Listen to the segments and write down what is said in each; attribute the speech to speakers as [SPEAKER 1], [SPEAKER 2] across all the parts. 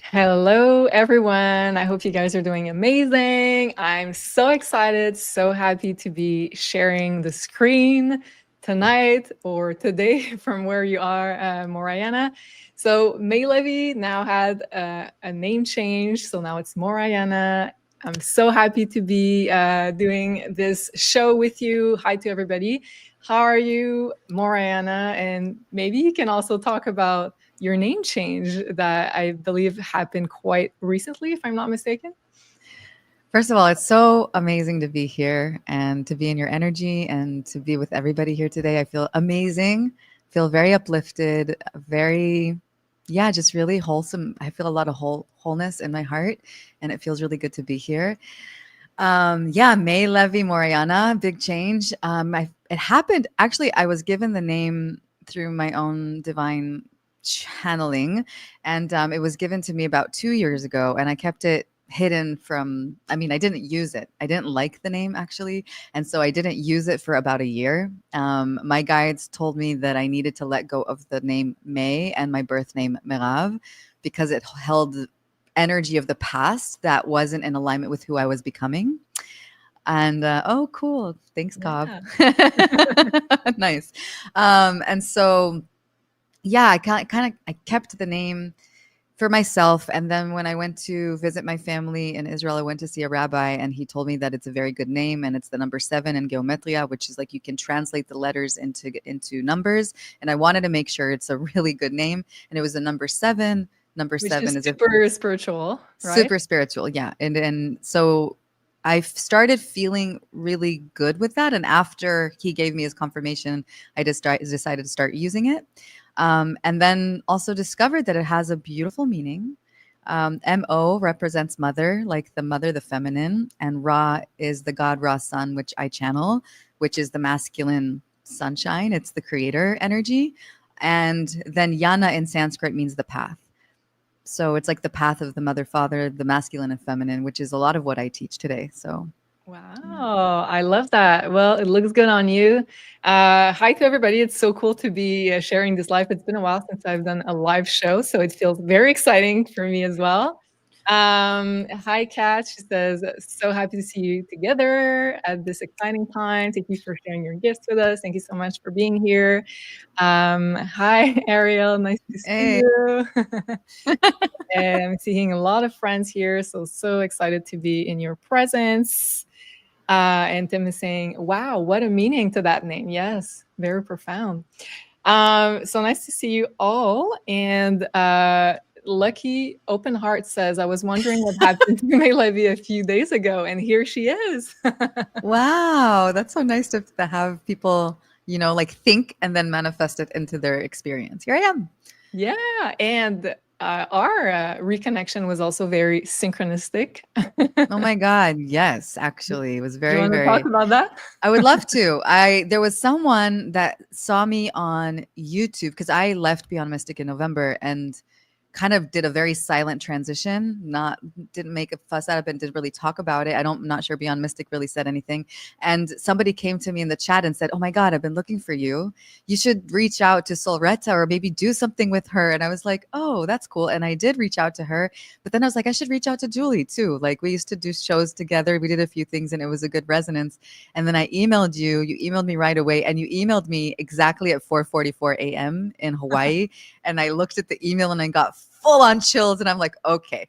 [SPEAKER 1] Hello, everyone. I hope you guys are doing amazing. I'm so excited, so happy to be sharing the screen tonight or today from where you are, Morayana. So, May Levy now had a name change. So now it's Morayana. I'm so happy to be doing this show with you. Hi to everybody. How are you, Morayana? And maybe you can also talk about your name change that I believe happened quite recently, if I'm not mistaken.
[SPEAKER 2] First of all, it's so amazing to be here and to be in your energy and to be with everybody here today. I feel amazing, feel very uplifted, very, yeah, just really wholesome. I feel a lot of wholeness in my heart, and it feels really good to be here. Yeah, May Levy Moriana, big change. It happened actually. I was given the name through my own divine channeling, and it was given to me about 2 years ago, and I kept it hidden from. I mean, I didn't use it. I didn't like the name actually, and so I didn't use it for about a year. My guides told me that I needed to let go of the name May and my birth name Merav because it held energy of the past that wasn't in alignment with who I was becoming. And oh, cool. Thanks, Cobb.
[SPEAKER 1] Yeah.
[SPEAKER 2] Nice. And so, yeah, I kept the name for myself. And then when I went to visit my family in Israel, I went to see a rabbi, and he told me that it's a very good name, and it's the number 7 in geometria, which is like you can translate the letters into numbers. And I wanted to make sure it's a really good name, and it was the number 7. Number
[SPEAKER 1] Which
[SPEAKER 2] 7
[SPEAKER 1] is
[SPEAKER 2] is a
[SPEAKER 1] super spiritual, right?
[SPEAKER 2] super spiritual, yeah. And so I started feeling really good with that. And after he gave me his confirmation, I just decided to start using it. And then also discovered that it has a beautiful meaning. Mo represents mother, like the mother, the feminine, and Ra is the god Ra sun, which I channel, which is the masculine sunshine. It's the creator energy. And then Yana in Sanskrit means the path. So it's like the path of the mother, father, the masculine and feminine, which is a lot of what I teach today. So, yeah.
[SPEAKER 1] Wow, I love that. Well, it looks good on you. Hi to everybody. It's so cool to be sharing this live. It's been a while since I've done a live show, so it feels very exciting for me as well. Hi, Kat. She says, so happy to see you together at this exciting time. Thank you for sharing your gifts with us. Thank you so much for being here. Hi, Ariel. Nice to see
[SPEAKER 2] Hey.
[SPEAKER 1] you. And I'm seeing a lot of friends here, so excited to be in your presence. And Tim is saying, wow, what a meaning to that name. Yes, very profound. So nice to see you all. And Lucky Open Heart says, I was wondering what happened to May Levy a few days ago, and here she is.
[SPEAKER 2] Wow. That's so nice to have people, like think and then manifest it into their experience. Here I am.
[SPEAKER 1] Yeah, and our reconnection was also very synchronistic.
[SPEAKER 2] Oh my God. Yes, actually. It was
[SPEAKER 1] Do you
[SPEAKER 2] very,
[SPEAKER 1] want to talk
[SPEAKER 2] very
[SPEAKER 1] about that?
[SPEAKER 2] I would love to. There was someone that saw me on YouTube because I left Beyond Mystic in November and kind of did a very silent transition, not didn't make a fuss out of it and didn't really talk about it. I'm not sure Beyond Mystic really said anything. And somebody came to me in the chat and said, "Oh my God, I've been looking for you. You should reach out to Solretta or maybe do something with her." And I was like, "Oh, that's cool." And I did reach out to her, but then I was like, I should reach out to Julie too. Like we used to do shows together. We did a few things and it was a good resonance. And then I emailed you. You emailed me right away, and you emailed me exactly at 4:44 a.m. in Hawaii. And I looked at the email and I got full on chills. And I'm like, okay,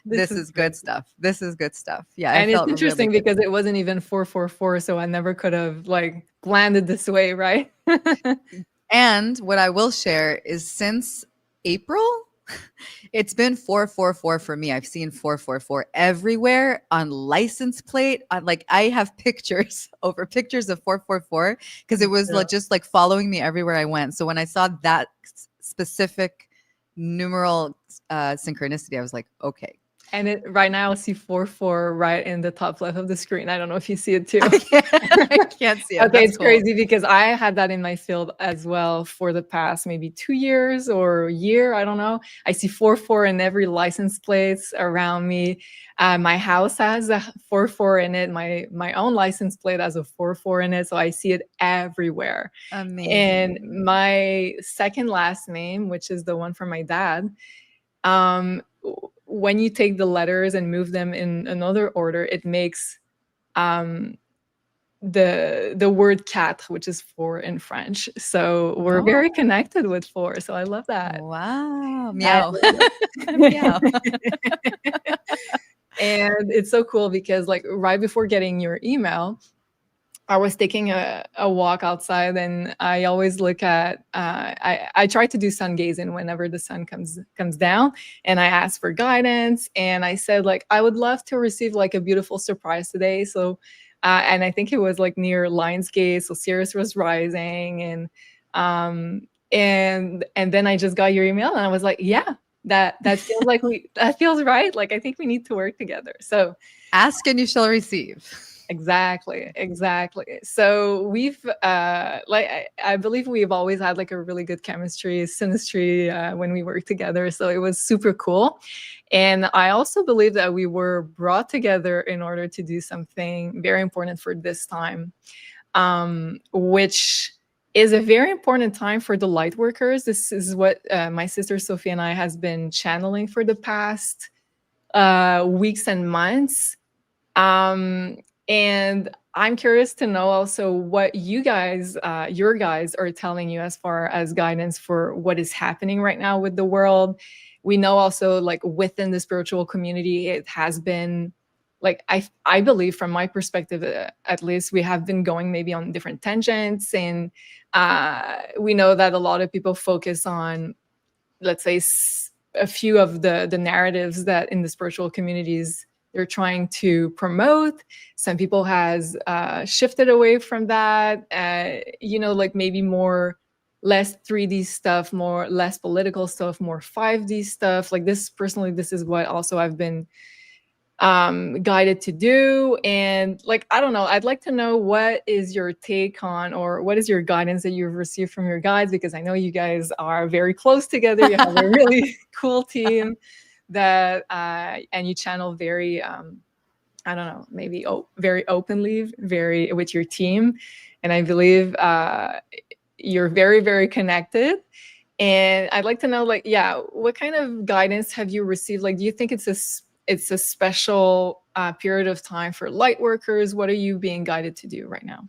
[SPEAKER 1] This
[SPEAKER 2] this
[SPEAKER 1] is
[SPEAKER 2] is
[SPEAKER 1] great.
[SPEAKER 2] good stuff. This is good stuff. Yeah, I
[SPEAKER 1] And it's
[SPEAKER 2] felt really
[SPEAKER 1] interesting
[SPEAKER 2] good.
[SPEAKER 1] because it wasn't even 444, so I never could have like planned it this way, right?
[SPEAKER 2] And what I will share is since April, it's been 444 for me. I've seen 444 everywhere on license plate. Like I have pictures over pictures of 444 because it was
[SPEAKER 1] Yeah.
[SPEAKER 2] just like following me everywhere I went. So when I saw that specific numeral synchronicity, I was like, okay.
[SPEAKER 1] And right now I see 4-4 right in the top left of the screen. I don't know if you see it too.
[SPEAKER 2] I can't see it.
[SPEAKER 1] Okay,
[SPEAKER 2] That's
[SPEAKER 1] it's
[SPEAKER 2] cool.
[SPEAKER 1] crazy because I had that in my field as well for the past maybe 2 years or a year. I don't know. I see 4-4 in every license plates around me. My house has a 4-4 in it. My own license plate has a 4-4 in it. So I see it everywhere. And
[SPEAKER 2] Amazing.
[SPEAKER 1] my second last name, which is the one from my dad, when you take the letters and move them in another order, it makes um, the word quatre, which is four in French. So we're very
[SPEAKER 2] Oh,
[SPEAKER 1] connected with four. So I love that.
[SPEAKER 2] wow.
[SPEAKER 1] I
[SPEAKER 2] Meow.
[SPEAKER 1] really
[SPEAKER 2] Meow.
[SPEAKER 1] love and it's so cool because like right before getting your email, I was taking a walk outside and I always look at I try to do sun gazing whenever the sun comes down, and I ask for guidance and I said like I would love to receive like a beautiful surprise today. So and I think it was like near Lionsgate, so Sirius was rising and then I just got your email and I was like, yeah, that feels like that feels right. Like I think we need to work together. So
[SPEAKER 2] Ask and you shall receive.
[SPEAKER 1] exactly, exactly. So we've like I believe we've always had like a really good chemistry, synastry when we work together. So it was super cool. And I also believe that we were brought together in order to do something very important for this time, which is a very important time for the light workers. This is what my sister Sophie and I has been channeling for the past weeks and months, and I'm curious to know also what you guys, your guys, are telling you as far as guidance for what is happening right now with the world. We know also, like within the spiritual community, it has been, like I believe, from my perspective, at least, we have been going maybe on different tangents, and we know that a lot of people focus on, let's say, a few of the narratives that in the spiritual communities they're trying to promote. Some people has shifted away from that, like maybe more less 3D stuff, more less political stuff, more 5D stuff. Like this, personally, this is what also I've been guided to do. And like, I don't know, I'd like to know what is your take on, or what is your guidance that you've received from your guides, because I know you guys are very close together. You have a really cool team that and you channel very I don't know, maybe very openly, very with your team. And I believe you're very, very connected. And I'd like to know, like, yeah, what kind of guidance have you received? Like, do you think it's a special period of time for light workers? What are you being guided to do right now?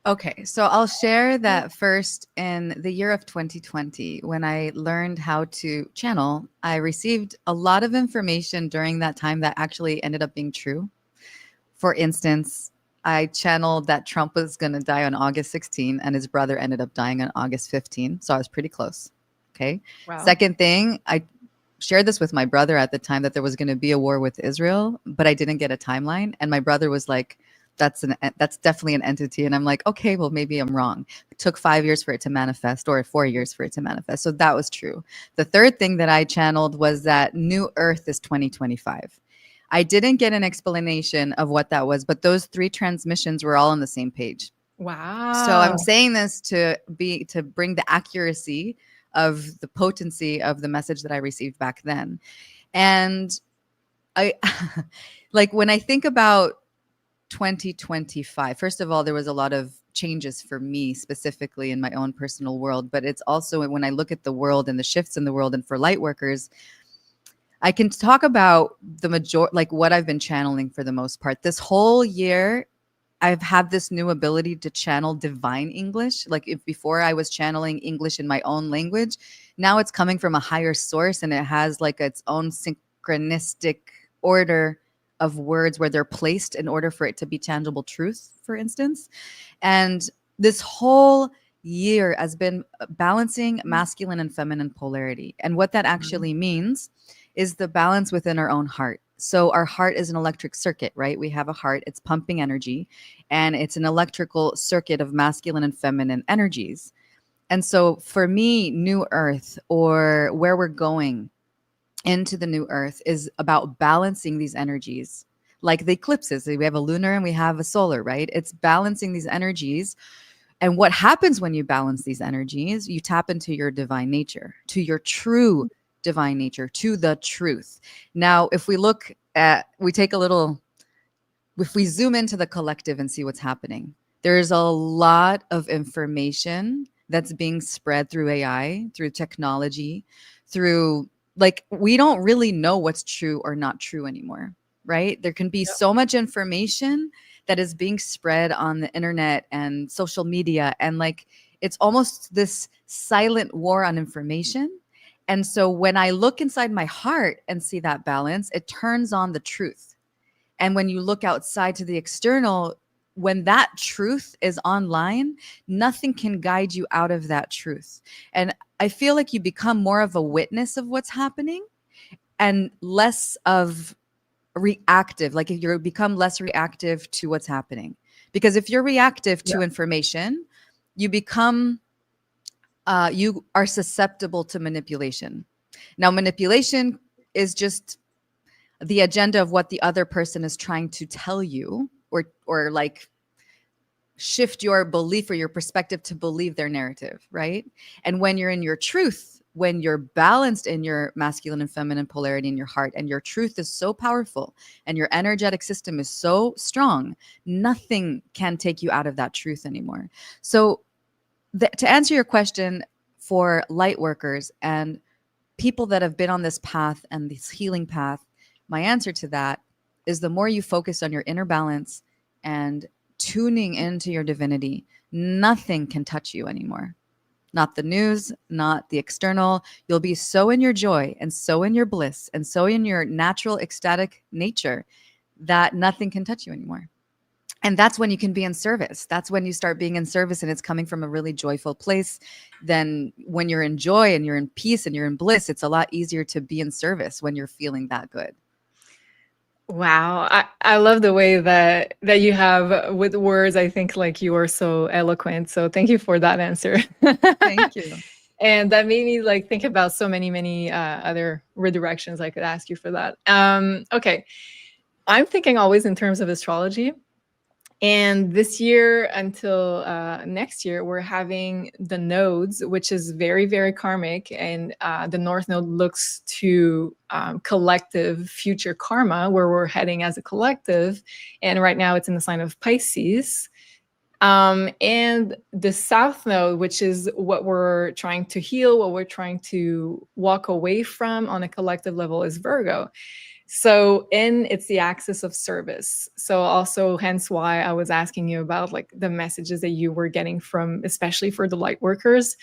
[SPEAKER 2] Okay, so I'll share that first. In the year of 2020, when I learned how to channel, I received a lot of information during that time that actually ended up being true. For instance, I channeled that Trump was going to die on August 16 and his brother ended up dying on August 15. So I was pretty close. Okay.
[SPEAKER 1] Wow.
[SPEAKER 2] Second thing, I shared this with my brother at the time that there was going to be a war with Israel, but I didn't get a timeline. And my brother was like, that's definitely an entity. And I'm like, okay, well, maybe I'm wrong. It took 5 years for it to manifest, or 4 years for it to manifest. So that was true. The third thing that I channeled was that New Earth is 2025. I didn't get an explanation of what that was, but those three transmissions were all on the same page. So I'm
[SPEAKER 1] Wow.
[SPEAKER 2] saying this to bring the accuracy of the potency of the message that I received back then. And I like when I think about 2025, first of all, there was a lot of changes for me specifically in my own personal world, but it's also when I look at the world and the shifts in the world, and for light workers, I can talk about the like what I've been channeling for the most part. This whole year, I've had this new ability to channel divine English. Like if before I was channeling English in my own language, now it's coming from a higher source and it has like its own synchronistic order of words where they're placed in order for it to be tangible truth, for instance. And this whole year has been balancing masculine and feminine polarity. And what that actually means is the balance within our own heart. So our heart is an electric circuit, right? We have a heart, it's pumping energy, and it's an electrical circuit of masculine and feminine energies. And so for me, New Earth, or where we're going, into the new earth is about balancing these energies. Like the eclipses, we have a lunar and we have a solar, right? It's balancing these energies. And what happens when you balance these energies? You tap into your divine nature, to your true divine nature, to the truth. Now, if we look at, we take a little, if we zoom into the collective and see what's happening, there's a lot of information that's being spread through AI, through technology, through, like, we don't really know what's true or not true anymore, right? There can be so much information that is being spread on the internet and social media. And like, it's almost this silent war on information. And so when I look inside my heart and see that balance, it turns on the truth. And when you look outside to the external, when that truth is online, nothing can guide you out of that truth. And I feel like you become more of a witness of what's happening and less of reactive. Like if you become less reactive to what's happening. Because if you're reactive to information, you become, you are susceptible to manipulation. Now, manipulation is just the agenda of what the other person is trying to tell you, or like shift your belief or your perspective to believe their narrative, right? And when you're in your truth, when you're balanced in your masculine and feminine polarity in your heart, and your truth is so powerful and your energetic system is so strong, nothing can take you out of that truth anymore. So to answer your question, for light workers and people that have been on this path and this healing path, my answer to that is the more you focus on your inner balance and tuning into your divinity, nothing can touch you anymore. Not the news, not the external. You'll be so in your joy and so in your bliss and so in your natural ecstatic nature that nothing can touch you anymore. And that's when you can be in service. That's when you start being in service and it's coming from a really joyful place. Then when you're in joy and you're in peace and you're in bliss, it's a lot easier to be in service when you're feeling that good.
[SPEAKER 1] Wow. I love the way that you have with words. I think like you are so eloquent. So thank you for that answer.
[SPEAKER 2] Thank you.
[SPEAKER 1] And that made me like think about so many other redirections I could ask you for that. Okay. I'm thinking always in terms of astrology. And this year until next year, we're having the nodes, which is very karmic. And the North Node looks to collective future karma, where we're heading as a collective. And right now it's in the sign of Pisces. And the South Node, which is what we're trying to heal, what we're trying to walk away from on a collective level, is Virgo. So it's the axis of service. So also hence why I was asking you about like the messages that you were getting from, especially for the light workers,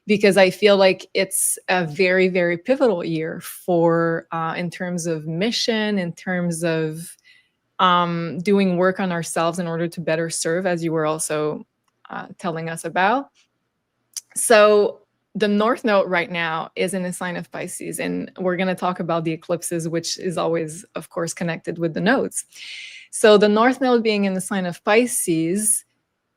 [SPEAKER 1] because I feel like it's a very pivotal year for in terms of mission, in terms of doing work on ourselves in order to better serve, as you were also telling us about. So the North Node right now is in a sign of Pisces, and we're going to talk about the eclipses, which is always, of course, connected with the nodes. So the North Node being in the sign of Pisces,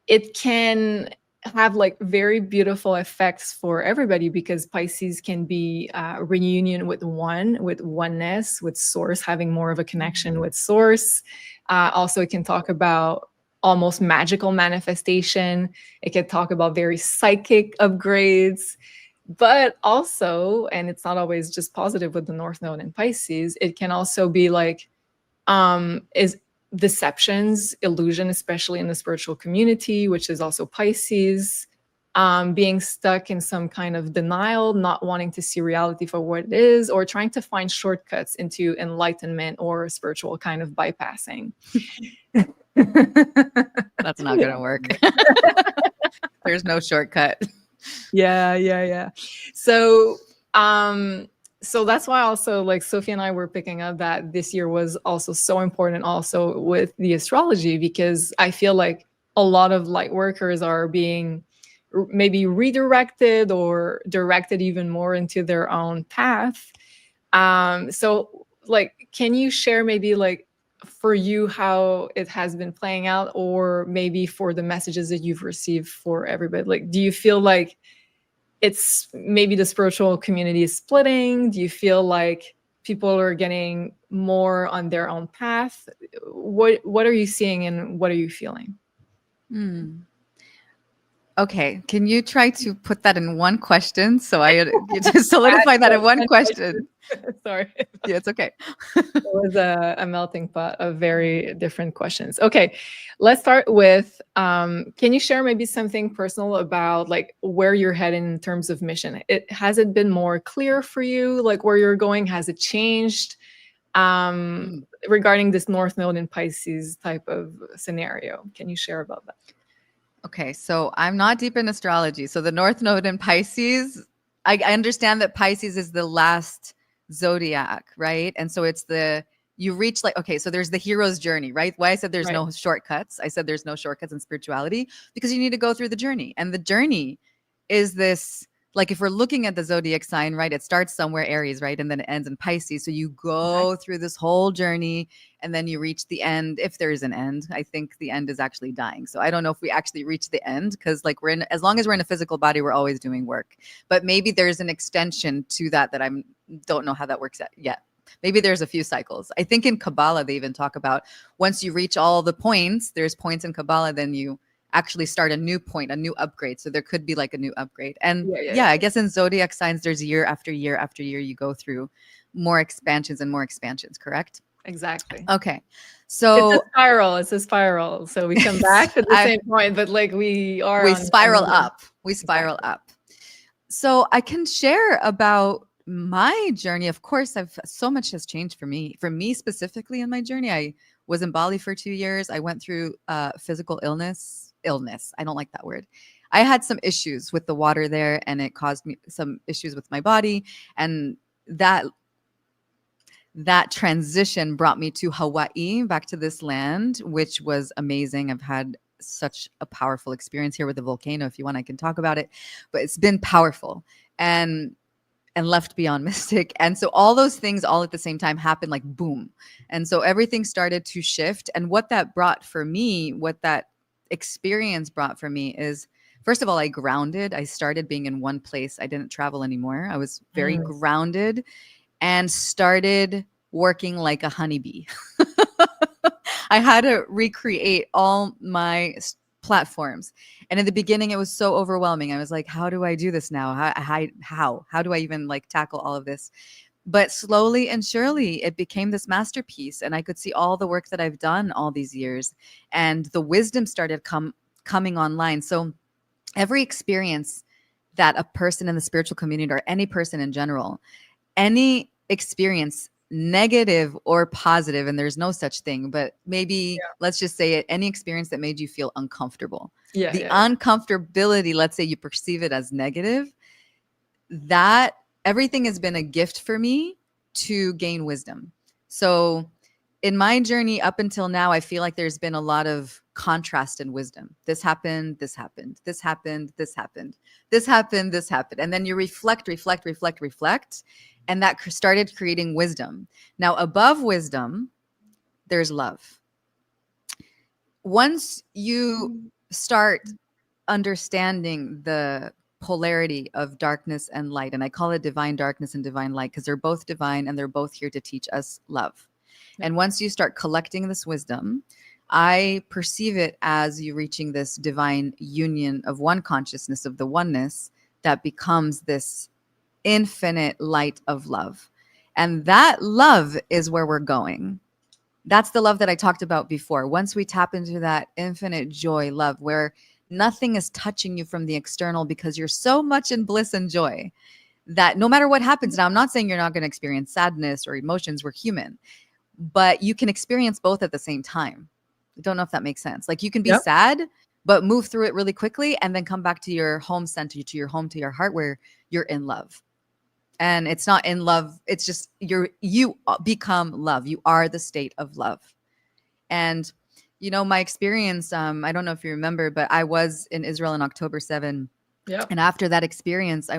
[SPEAKER 1] it can have like very beautiful effects for everybody, because Pisces can be reunion with oneness, with source, having more of a connection with source. Also, it can talk about almost magical manifestation. It can talk about very psychic upgrades, but also, and it's not always just positive with the North Node and Pisces, it can also be like is deceptions, illusion, especially in the spiritual community, which is also Pisces, being stuck in some kind of denial, not wanting to see reality for what it is, or trying to find shortcuts into enlightenment or spiritual kind of bypassing.
[SPEAKER 2] That's not going to work. There's no shortcut.
[SPEAKER 1] Yeah. So, so that's why also like Sophie and I were picking up that this year was also so important also with the astrology, because I feel like a lot of light workers are being maybe redirected or directed even more into their own path. So like, can you share maybe like for you how it has been playing out, or maybe for the messages that you've received for everybody? Like, do you feel like it's maybe the spiritual community is splitting? Do you feel like people are getting more on their own path? What are you seeing and what are you feeling?
[SPEAKER 2] Hmm. Okay, can you try to put that in one question? So you just solidify that in one question.
[SPEAKER 1] Sorry.
[SPEAKER 2] Yeah, it's okay.
[SPEAKER 1] It was a melting pot of very different questions. Okay, let's start with can you share maybe something personal about like where you're heading in terms of mission? Has it been more clear for you, like where you're going? Has it changed regarding this North Node in Pisces type of scenario? Can you share about that?
[SPEAKER 2] Okay, so I'm not deep in astrology. So the North Node in Pisces, I understand that Pisces is the last zodiac, right? And so it's you reach like, okay, so there's the hero's journey, right? Why I said there's
[SPEAKER 1] Right.
[SPEAKER 2] no shortcuts. I said there's no shortcuts in spirituality because you need to go through the journey. And the journey is this, like if we're looking at the zodiac sign, right? It starts somewhere Aries, right? And then it ends in Pisces. So you go through this whole journey and then you reach the end. If there is an end, I think the end is actually dying. So I don't know if we actually reach the end because like as long as we're in a physical body, we're always doing work. But maybe there's an extension to that don't know how that works yet. Maybe there's a few cycles. I think in Kabbalah, they even talk about once you reach all the points, there's points in Kabbalah, then you actually start a new point, a new upgrade. So there could be like a new upgrade. And yeah, I guess in zodiac signs, there's year after year after year, you go through more expansions and more expansions, correct?
[SPEAKER 1] Exactly.
[SPEAKER 2] Okay. So
[SPEAKER 1] it's a spiral. So we come back to the same point, but like we
[SPEAKER 2] spiral up. We spiral up. So I can share about my journey. Of course, so much has changed for me. For me specifically in my journey, I was in Bali for 2 years. I went through physical illness. I don't like that word. I had some issues with the water there, and it caused me some issues with my body. And that transition brought me to Hawaii, back to this land, which was amazing. I've had such a powerful experience here with the volcano. If you want, I can talk about it, but it's been powerful and left beyond mystic. And so all those things all at the same time happened like boom. And so everything started to shift. And what that brought for me, what that experience brought for me is, first of all, I grounded. I started being in one place. I didn't travel anymore. I was very grounded and started working like a honeybee. I had to recreate all my platforms. And in the beginning, it was so overwhelming. I was like, how do I do this now? How do I even like tackle all of this? But slowly and surely, it became this masterpiece. And I could see all the work that I've done all these years. And the wisdom started coming online. So every experience that a person in the spiritual community or any person in general, any experience, negative or positive, and there's no such thing, but maybe let's just say it, any experience that made you feel uncomfortable. Uncomfortability, let's say you perceive it as negative, that everything has been a gift for me to gain wisdom. So in my journey up until now, I feel like there's been a lot of contrast in wisdom. This happened, this happened, this happened, this happened, this happened, this happened. And then you reflect. And that started creating wisdom. Now, above wisdom, there's love. Once you start understanding the polarity of darkness and light, and I call it divine darkness and divine light because they're both divine and they're both here to teach us love. And once you start collecting this wisdom, I perceive it as you reaching this divine union of one consciousness, of the oneness that becomes this infinite light of love. And that love is where we're going. That's the love that I talked about before. Once we tap into that infinite joy, love, where nothing is touching you from the external because you're so much in bliss and joy that no matter what happens, now I'm not saying you're not going to experience sadness or emotions, we're human, but you can experience both at the same time. I don't know if that makes sense. Like you can be sad, but move through it really quickly and then come back to your home center, to your home, to your heart where you're in love. And it's not in love. It's just you become love. You are the state of love. And, you know, my experience, I don't know if you remember, but I was in Israel on October 7. Yeah. And after that experience, I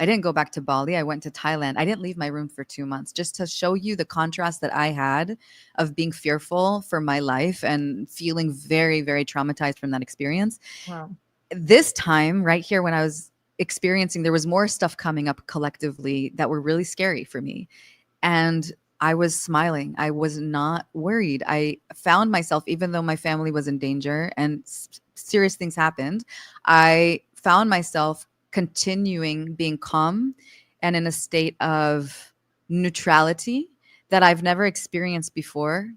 [SPEAKER 2] didn't go back to Bali. I went to Thailand. I didn't leave my room for 2 months just to show you the contrast that I had of being fearful for my life and feeling very, very traumatized from that experience. Wow. This time right here when I was experiencing, there was more stuff coming up collectively that were really scary for me. And I was smiling. I was not worried. I found myself, even though my family was in danger and serious things happened, I found myself continuing being calm and in a state of neutrality that I've never experienced before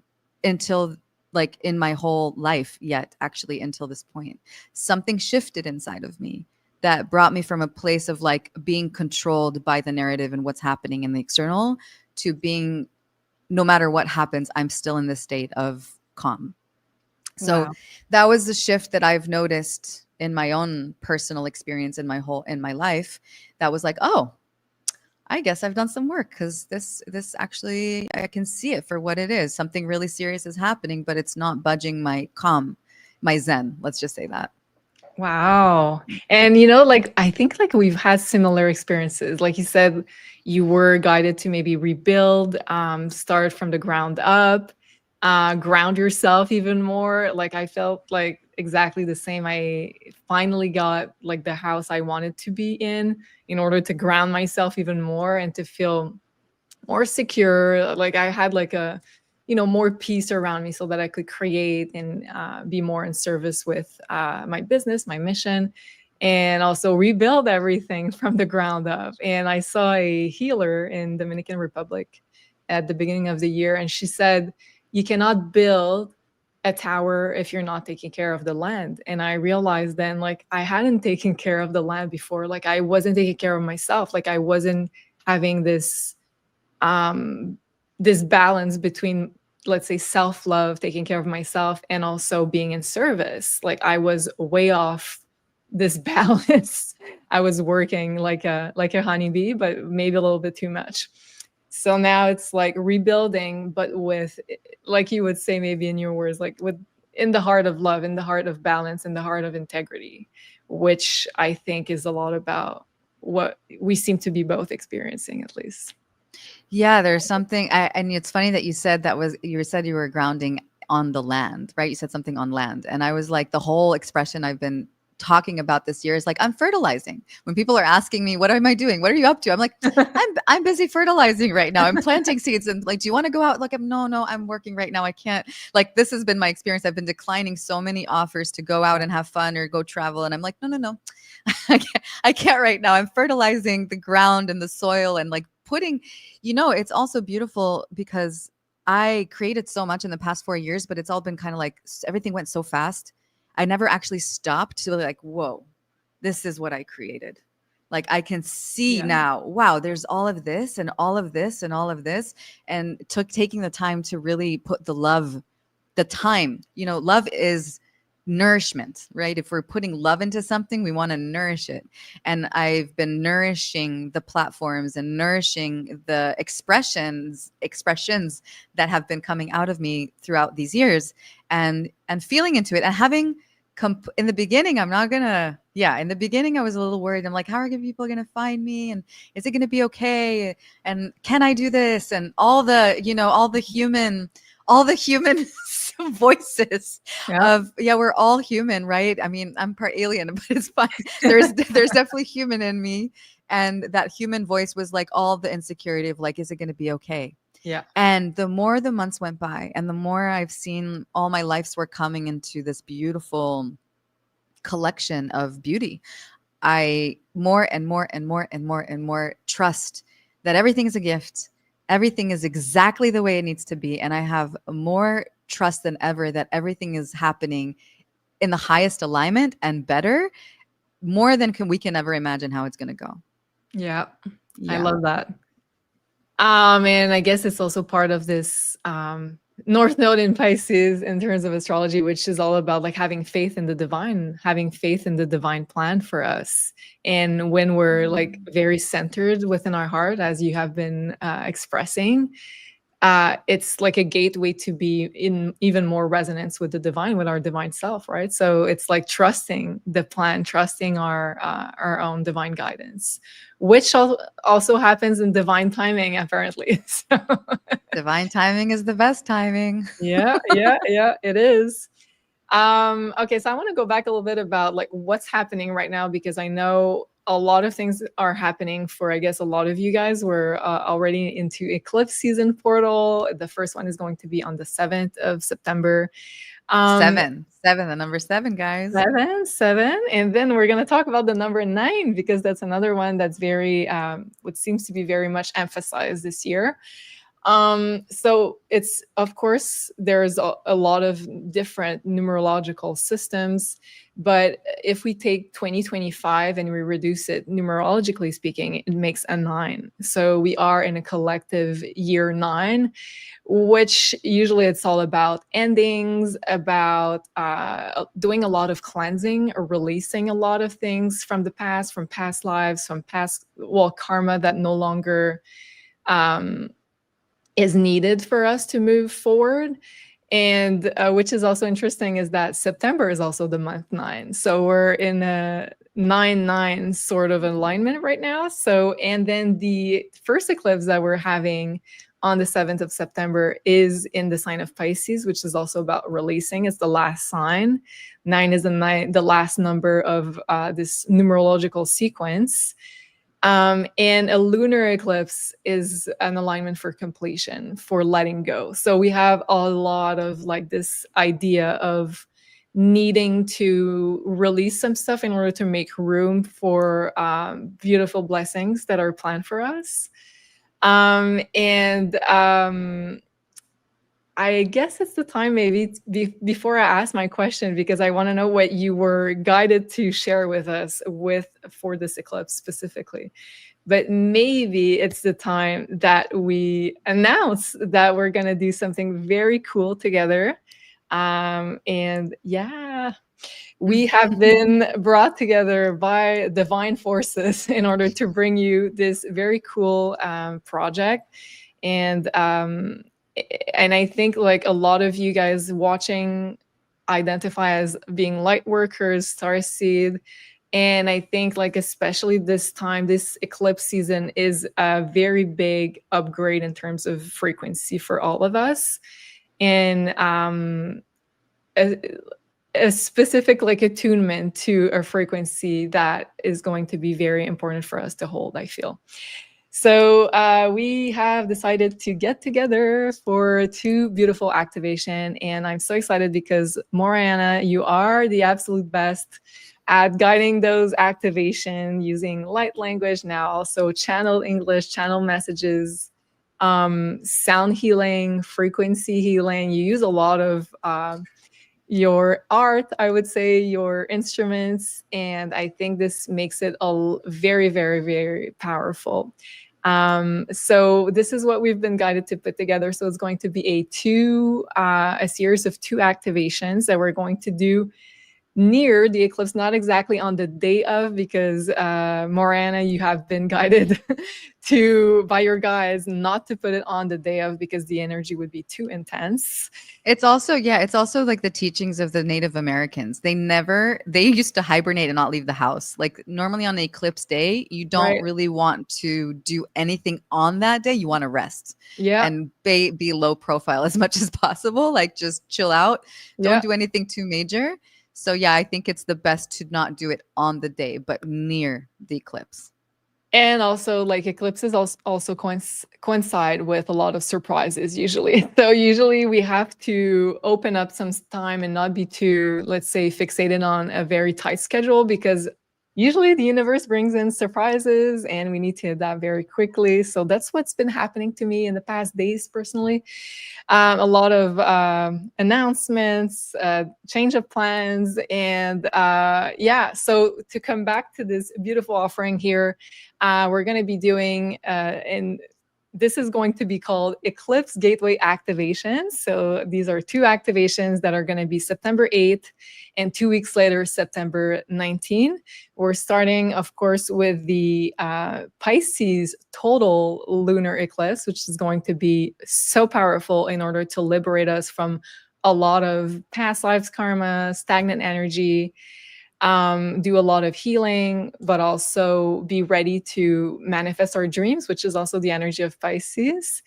[SPEAKER 2] until, like, in my whole life yet, actually, until this point. Something shifted inside of me that brought me from a place of like being controlled by the narrative and what's happening in the external to being, no matter what happens, I'm still in this state of calm. So
[SPEAKER 1] Wow.
[SPEAKER 2] that was the shift that I've noticed in my own personal experience in my life. That was like, oh, I guess I've done some work, because this actually, I can see it for what it is. Something really serious is happening, but it's not budging my calm, my zen. Let's just say that.
[SPEAKER 1] Wow. And like I think like we've had similar experiences. Like you said, you were guided to maybe rebuild, start from the ground up, ground yourself even more. Like I felt like exactly the same. I finally got like the house I wanted to be in order to ground myself even more and to feel more secure. Like I had like a, more peace around me so that I could create and be more in service with my business, my mission, and also rebuild everything from the ground up. And I saw a healer in Dominican Republic at the beginning of the year, and she said, "You cannot build a tower if you're not taking care of the land." And I realized then, like, I hadn't taken care of the land before. Like, I wasn't taking care of myself. Like, I wasn't having um, this balance between, let's say, self-love, taking care of myself, and also being in service. Like I was way off this balance. I was working like a honeybee, but maybe a little bit too much. So now it's like rebuilding, but with, like you would say, maybe in your words, like with, in the heart of love, in the heart of balance, in the heart of integrity, which I think is a lot about what we seem to be both experiencing, at least.
[SPEAKER 2] Yeah, there's something, and it's funny that you said that was, you said you were grounding on the land, right? You said something on land. And I was like, the whole expression I've been talking about this year is like, I'm fertilizing. When people are asking me, what am I doing? What are you up to? I'm like, I'm busy fertilizing right now. I'm planting seeds. And like, do you want to go out? Like, no, I'm working right now. I can't. Like, this has been my experience. I've been declining so many offers to go out and have fun or go travel. And I'm like, no. I can't right now. I'm fertilizing the ground and the soil and like putting, it's also beautiful because I created so much in the past 4 years, but it's all been kind of like everything went so fast. I never actually stopped to like, whoa, this is what I created. Like I can see
[SPEAKER 1] Yeah.
[SPEAKER 2] now, wow, there's all of this and all of this and all of this. And taking the time to really put the love, the time, love is nourishment, right? If we're putting love into something, we want to nourish it. And I've been nourishing the platforms and nourishing the expressions that have been coming out of me throughout these years, and feeling into it and having in the beginning, I'm not gonna, yeah, in the beginning I was a little worried. I'm like, how are people gonna find me, and is it gonna be okay, and can I do this, and all the human voices
[SPEAKER 1] Yeah.
[SPEAKER 2] of, yeah, we're all human, right? I mean, I'm part alien, but it's fine. There's definitely human in me, and that human voice was like all the insecurity of like, is it going to be okay?
[SPEAKER 1] Yeah.
[SPEAKER 2] And the more the months went by and the more I've seen all my life's work coming into this beautiful collection of beauty, I more and more and more and more and more trust that everything is a gift. Everything is exactly the way it needs to be. And I have more trust than ever that everything is happening in the highest alignment and better, more than we can ever imagine how it's going to go.
[SPEAKER 1] Yeah. I
[SPEAKER 2] Yeah.
[SPEAKER 1] love that. And I guess it's also part of this North Node in Pisces in terms of astrology, which is all about like having faith in the divine, having faith in the divine plan for us. And when we're like very centered within our heart, as you have been expressing, it's like a gateway to be in even more resonance with the divine, with our divine self, right? So it's like trusting the plan, trusting our own divine guidance, which also happens in divine timing, apparently. So
[SPEAKER 2] Divine timing is the best timing.
[SPEAKER 1] yeah, it is. Okay, so I want to go back a little bit about like what's happening right now, because I know a lot of things are happening for, I guess, a lot of you guys. We're already into eclipse season portal. The first one is going to be on the 7th of September.
[SPEAKER 2] Seven, the number seven, guys.
[SPEAKER 1] Seven. And then we're going to talk about the number 9, because that's another one that's very, what seems to be very much emphasized this year. So it's, of course, there's a lot of different numerological systems, but if we take 2025 and we reduce it numerologically speaking, it makes a 9. So we are in a collective year 9, which usually it's all about endings, about doing a lot of cleansing or releasing a lot of things from the past, from past lives, from past, well, karma that no longer is needed for us to move forward. And which is also interesting is that September is also the month 9. So we're in a 9-9 sort of alignment right now. So, and then the first eclipse that we're having on the 7th of September is in the sign of Pisces, which is also about releasing. It's the last sign. 9 is the last number of this numerological sequence. And a lunar eclipse is an alignment for completion, for letting go. So we have a lot of like this idea of needing to release some stuff in order to make room for beautiful blessings that are planned for us. I guess it's the time maybe before I ask my question, because I want to know what you were guided to share with us for this eclipse specifically. But maybe it's the time that we announce that we're going to do something very cool together. And yeah, we have been brought together by divine forces in order to bring you this very cool project. And I think like a lot of you guys watching identify as being light workers, starseed. And I think like especially this time, this eclipse season is a very big upgrade in terms of frequency for all of us. And a specific like attunement to a frequency that is going to be very important for us to hold, I feel. So we have decided to get together for 2 beautiful activation, and I'm so excited because Morayana, you are the absolute best at guiding those activation using light language now, also channel English, channel messages, sound healing, frequency healing. You use a lot of your art, I would say, your instruments, and I think this makes it all very, very, very powerful. So this is what we've been guided to put together. So it's going to be a series of 2 activations that we're going to do near the eclipse, not exactly on the day of, because Morana, you have been guided by your guides not to put it on the day of, because the energy would be too intense.
[SPEAKER 2] It's also like the teachings of the Native Americans. They used to hibernate and not leave the house. Like normally on the eclipse day, you don't really want to do anything on that day. You want to rest, and be low profile as much as possible. Like just chill out. Don't do anything too major. So yeah, I think it's the best to not do it on the day, but near the eclipse.
[SPEAKER 1] And also, like, eclipses also coincide with a lot of surprises usually. So usually we have to open up some time and not be too, let's say, fixated on a very tight schedule, because usually the universe brings in surprises and we need to adapt very quickly. So that's what's been happening to me in the past days personally. A lot of announcements, change of plans, and so to come back to this beautiful offering here, we're going to be doing, and this is going to be called Eclipse Gateway Activations. So these are 2 activations that are going to be September 8th and 2 weeks later, September 19th. We're starting, of course, with the Pisces total lunar eclipse, which is going to be so powerful in order to liberate us from a lot of past lives karma, stagnant energy, do a lot of healing, but also be ready to manifest our dreams, which is also the energy of Pisces.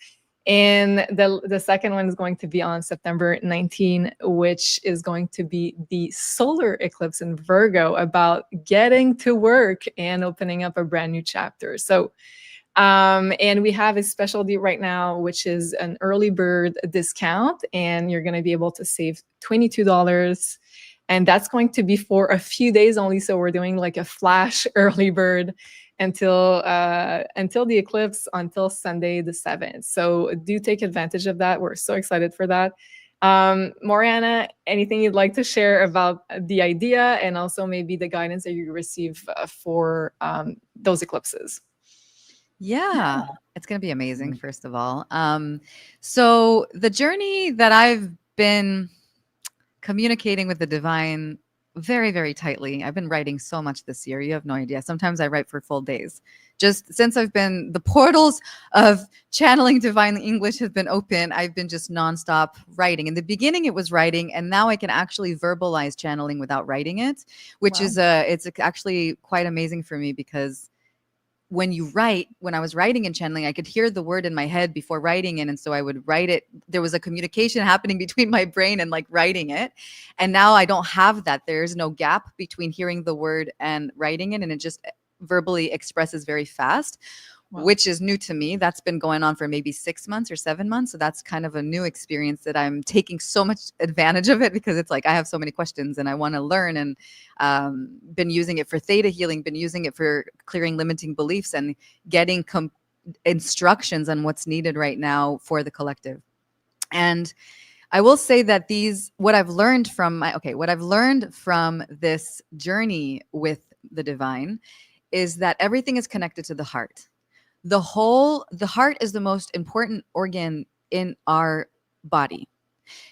[SPEAKER 1] And the second one is going to be on September 19, which is going to be the solar eclipse in Virgo, about getting to work and opening up a brand new chapter. So and we have a special deal right now, which is an early bird discount, and you're going to be able to save $22. And that's going to be for a few days only. So we're doing like a flash early bird until the eclipse, until Sunday the 7th. So do take advantage of that. We're so excited for that. Morayana, anything you'd like to share about the idea and also maybe the guidance that you receive for those eclipses?
[SPEAKER 2] Yeah, it's going to be amazing, first of all. So the journey that I've been communicating with the divine very, very tightly. I've been writing so much this year. You have no idea. Sometimes I write for full days. Just since I've been, the portals of channeling divine English have been open, I've been just nonstop writing. In the beginning, it was writing, and now I can actually verbalize channeling without writing it, which is it's actually quite amazing for me, because when you write, when I was writing and channeling, I could hear the word in my head before writing it. And so I would write it. There was a communication happening between my brain and like writing it. And now I don't have that. There's no gap between hearing the word and writing it. And it just verbally expresses very fast. Wow. Which is new to me. That's been going on for maybe 6 months or 7 months. So that's kind of a new experience that I'm taking so much advantage of it, because it's like I have so many questions and I want to learn, and been using it for theta healing, been using it for clearing limiting beliefs and getting instructions on what's needed right now for the collective. And I will say that what I've learned from this journey with the divine is that everything is connected to the heart. The heart is the most important organ in our body.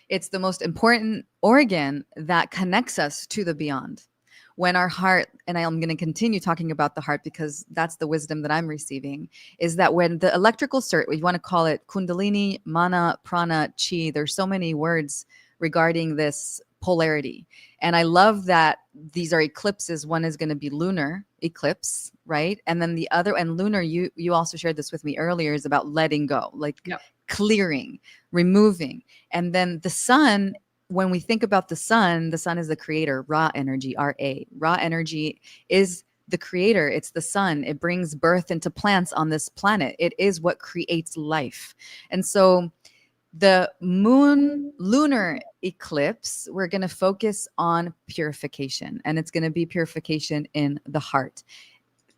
[SPEAKER 2] It's the most important organ that connects us to the beyond. When our heart, and I'm going to continue talking about the heart because that's the wisdom that I'm receiving, is that when the electrical circuit, you want to call it Kundalini, Mana, Prana, Chi, there's so many words regarding this polarity. And I love that these are eclipses. One is going to be lunar eclipse, right? And then the other, and lunar, you also shared this with me earlier, is about letting go, like clearing, removing. And then the sun, when we think about the sun is the creator, raw energy, R-A. Raw energy is the creator. It's the sun. It brings birth into plants on this planet. It is what creates life. And so the lunar eclipse, we're going to focus on purification, and it's going to be purification in the heart.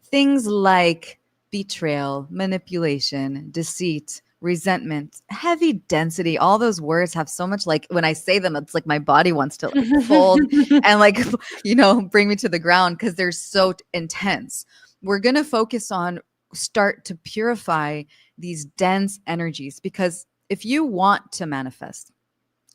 [SPEAKER 2] Things like betrayal, manipulation, deceit, resentment, heavy density. All those words have so much, like when I say them, it's like my body wants to like fold and like, bring me to the ground because they're so intense. We're going to focus on start to purify these dense energies, because if you want to manifest,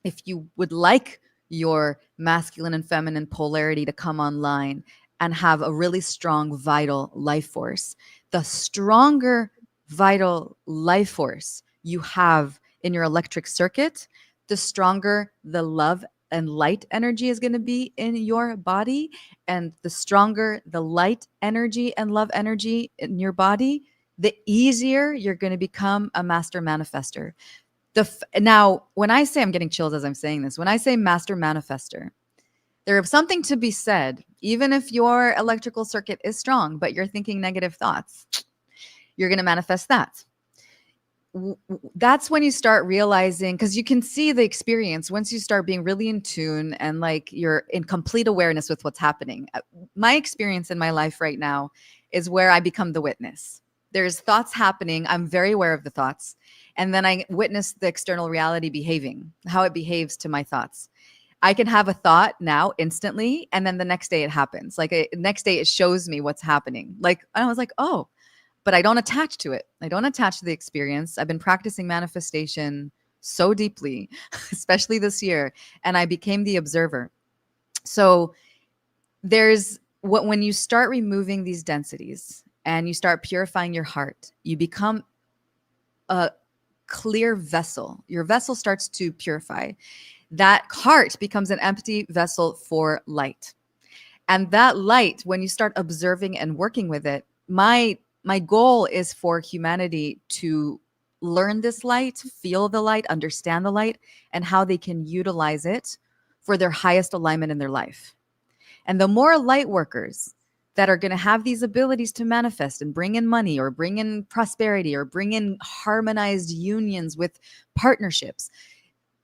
[SPEAKER 2] if you would like your masculine and feminine polarity to come online and have a really strong, vital life force, the stronger vital life force you have in your electric circuit, the stronger the love and light energy is going to be in your body. And the stronger the light energy and love energy in your body, the easier you're going to become a master manifester. Now, when I say, I'm getting chills as I'm saying this, when I say master manifester, there is something to be said. Even if your electrical circuit is strong, but you're thinking negative thoughts, you're going to manifest that. That's when you start realizing, because you can see the experience once you start being really in tune and like you're in complete awareness with what's happening. My experience in my life right now is where I become the witness. There's thoughts happening. I'm very aware of the thoughts. And then I witness the external reality behaving, how it behaves to my thoughts. I can have a thought now instantly, and then the next day it happens. Like next day it shows me what's happening. Like I was like, oh, but I don't attach to it. I don't attach to the experience. I've been practicing manifestation so deeply, especially this year, and I became the observer. So when you start removing these densities and you start purifying your heart, you become a clear vessel. Your vessel starts to purify. That heart becomes an empty vessel for light. And that light, when you start observing and working with it, my goal is for humanity to learn this light, feel the light, understand the light, and how they can utilize it for their highest alignment in their life. And the more light workers that are going to have these abilities to manifest and bring in money or bring in prosperity or bring in harmonized unions with partnerships,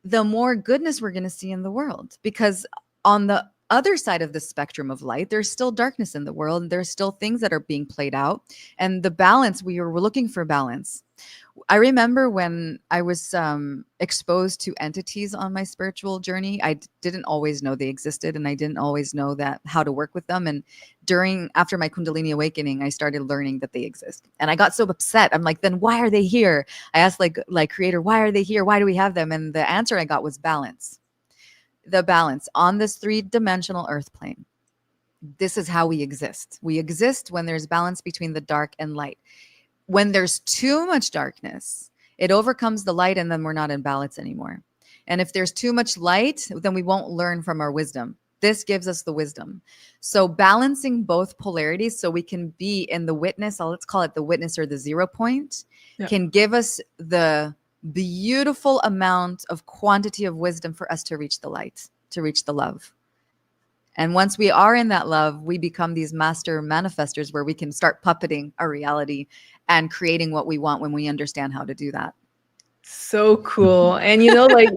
[SPEAKER 2] the more goodness we're going to see in the world. Because on the other side of the spectrum of light, there's still darkness in the world, and there's still things that are being played out. And the balance, we're looking for balance. I remember when I was exposed to entities on my spiritual journey, didn't always know they existed, and I didn't always know that how to work with them. And after my Kundalini awakening, I started learning that they exist. And I got so upset. I'm like, then why are they here? I asked like Creator, why are they here? Why do we have them? And the answer I got was balance. The balance on this 3-dimensional earth plane. This is how we exist. We exist when there's balance between the dark and light. When there's too much darkness, it overcomes the light, and then we're not in balance anymore. And if there's too much light, then we won't learn from our wisdom. This gives us the wisdom. So balancing both polarities so we can be in the witness, let's call it the witness or the 0 point, can give us the beautiful amount of quantity of wisdom for us to reach the light, to reach the love. And once we are in that love, we become these master manifestors where we can start puppeting our reality and creating what we want when we understand how to do that.
[SPEAKER 1] So cool. And like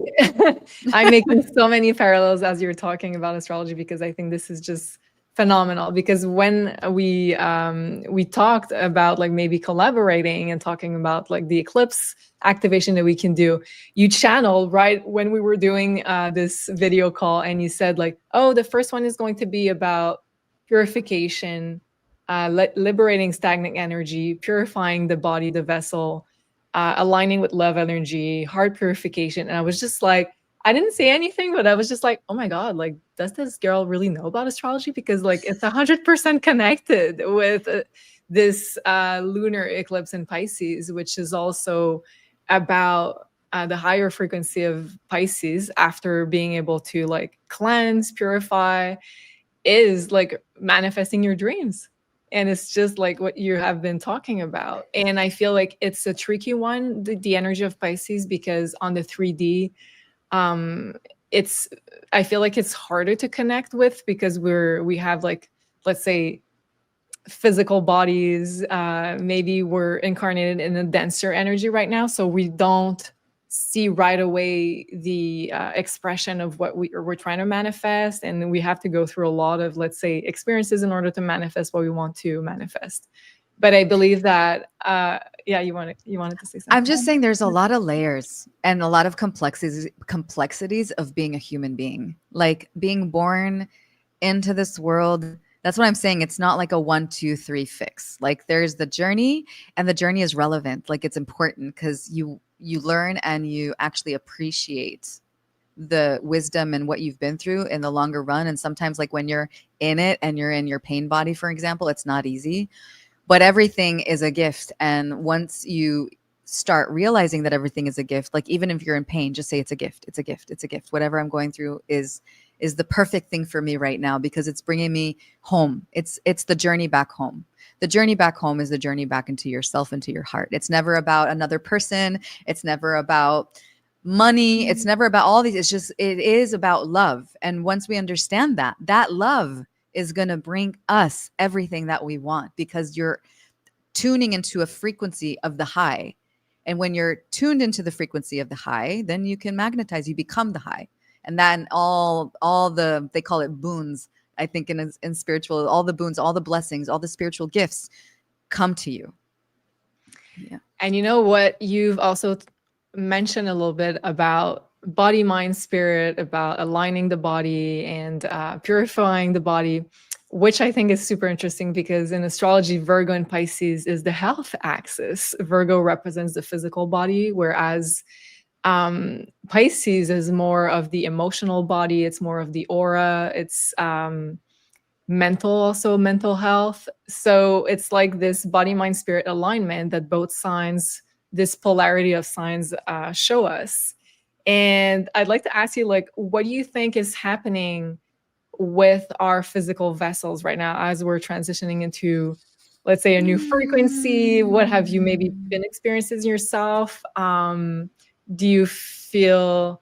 [SPEAKER 1] I'm making so many parallels as you're talking about astrology, because I think this is just phenomenal. Because when we talked about like maybe collaborating and talking about like the eclipse activation that we can do, you channeled right when we were doing this video call, and you said like, oh, the first one is going to be about purification, liberating stagnant energy, purifying the body, the vessel, aligning with love energy, heart purification. And I was just like, I didn't say anything, but I was just like, oh my God, like, does this girl really know about astrology? Because like it's 100% connected with this lunar eclipse in Pisces, which is also about the higher frequency of Pisces after being able to like cleanse, purify, is like manifesting your dreams. And it's just like what you have been talking about. And I feel like it's a tricky one, the energy of Pisces, because on the 3D, it's, I feel like it's harder to connect with, because we have like, let's say, physical bodies, maybe we're incarnated in a denser energy right now, so we don't see right away the expression of what we're trying to manifest, and we have to go through a lot of, let's say, experiences in order to manifest what we want to manifest. But I believe that yeah, you wanted to say something.
[SPEAKER 2] I'm just saying there's a lot of layers and a lot of complexities of being a human being, like being born into this world. That's what I'm saying. It's not like a 1, 2, 3 fix. Like there's the journey, and the journey is relevant. Like it's important because you learn and you actually appreciate the wisdom and what you've been through in the longer run. And sometimes like when you're in it and you're in your pain body, for example, it's not easy, but everything is a gift. And once you start realizing that everything is a gift, like even if you're in pain, just say it's a gift. It's a gift. It's a gift. Whatever I'm going through is the perfect thing for me right now, because it's bringing me home. It's the journey back home. The journey back home is the journey back into yourself, into your heart. It's never about another person. It's never about money. It's never about all these. It is about love. And once we understand that love is going to bring us everything that we want, because you're tuning into a frequency of the high. And when you're tuned into the frequency of the high, then you can magnetize, you become the high. And then all the, they call it boons, I think in spiritual, all the boons, all the blessings, all the spiritual gifts come to you. Yeah.
[SPEAKER 1] And you know what? You've also mentioned a little bit about body, mind, spirit, about aligning the body and purifying the body, which I think is super interesting, because in astrology, Virgo and Pisces is the health axis. Virgo represents the physical body, whereas Pisces is more of the emotional body. It's more of the aura. It's also mental health. So it's like this body, mind, spirit alignment that both signs, this polarity of signs show us. And I'd like to ask you, like, what do you think is happening with our physical vessels right now as we're transitioning into let's say, a new frequency? What have you maybe been experiencing yourself? Do you feel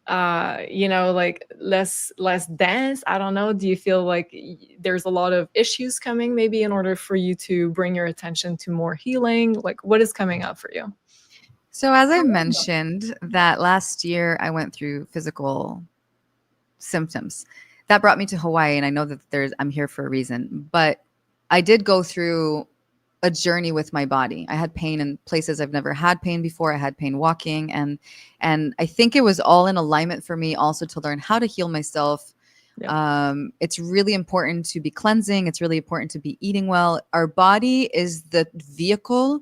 [SPEAKER 1] like less dense? I don't know. Do you feel like there's a lot of issues coming maybe in order for you to bring your attention to more healing? Like, what is coming up for you?
[SPEAKER 2] So, as I mentioned, that last year I went through physical symptoms. That brought me to Hawaii, and I know that I'm here for a reason. But I did go through a journey with my body. I had pain in places I've never had pain before. I had pain walking, and I think it was all in alignment for me also to learn how to heal myself.
[SPEAKER 1] Yeah.
[SPEAKER 2] It's really important to be cleansing. It's really important to be eating well. Our body is the vehicle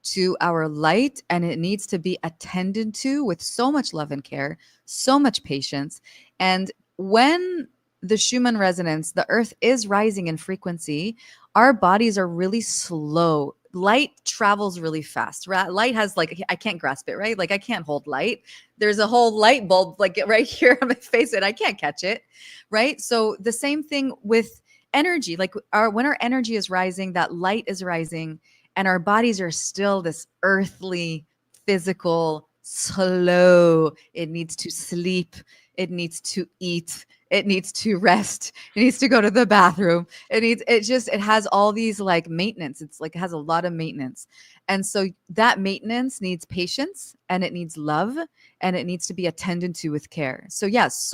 [SPEAKER 2] to our light, and it needs to be attended to with so much love and care, so much patience. And when the Schumann resonance, the earth is rising in frequency, our bodies are really slow. Light travels really fast. Light has, like, I can't grasp it, right? Like, I can't hold light. There's a whole light bulb like right here on my face, and I can't catch it, right? So the same thing with energy. Like, when our energy is rising, that light is rising, and our bodies are still this earthly, physical, slow. It needs to sleep. It needs to eat. It needs to rest. It needs to go to the bathroom. It has all these like maintenance. It's like, it has a lot of maintenance. And so that maintenance needs patience, and it needs love, and it needs to be attended to with care. So yes,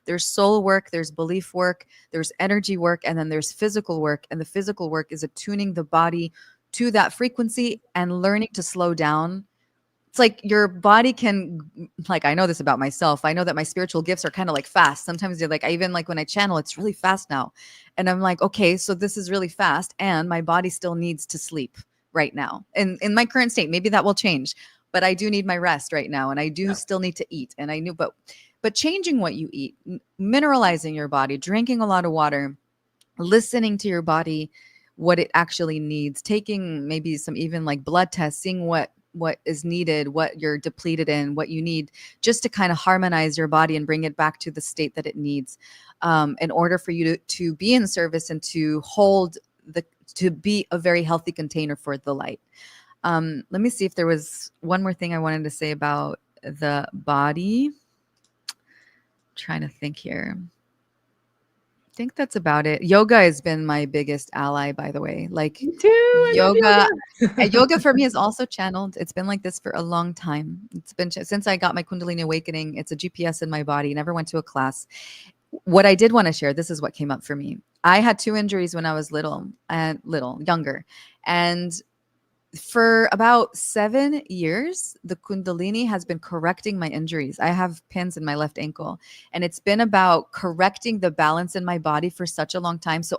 [SPEAKER 2] there's soul work, there's belief work, there's energy work, and then there's physical work. And the physical work is attuning the body to that frequency and learning to slow down. It's like your body can, like, I know this about myself. I know that my spiritual gifts are kind of like fast. Sometimes they're like, I even like when I channel, it's really fast now. And I'm like, okay, so this is really fast, and my body still needs to sleep right now. And in my current state, maybe that will change, but I do need my rest right now. And I do still need to eat. And I knew, but changing what you eat, mineralizing your body, drinking a lot of water, listening to your body, what it actually needs, taking maybe some even like blood tests, seeing what is needed, what you're depleted in, what you need, just to kind of harmonize your body and bring it back to the state that it needs, in order for you to be in service and to to be a very healthy container for the light. Let me see if there was one more thing I wanted to say about the body. Trying to think here. I think that's about it. Yoga has been my biggest ally, by the way. Like,
[SPEAKER 1] Me too. I love
[SPEAKER 2] yoga,
[SPEAKER 1] yoga.
[SPEAKER 2] yoga for me is also channeled. It's been like this for a long time. It's been since I got my Kundalini awakening. It's a GPS in my body. Never went to a class. What I did want to share, this is what came up for me. I had 2 injuries when I was younger, and for about 7 years, the Kundalini has been correcting my injuries. I have pins in my left ankle, and it's been about correcting the balance in my body for such a long time. So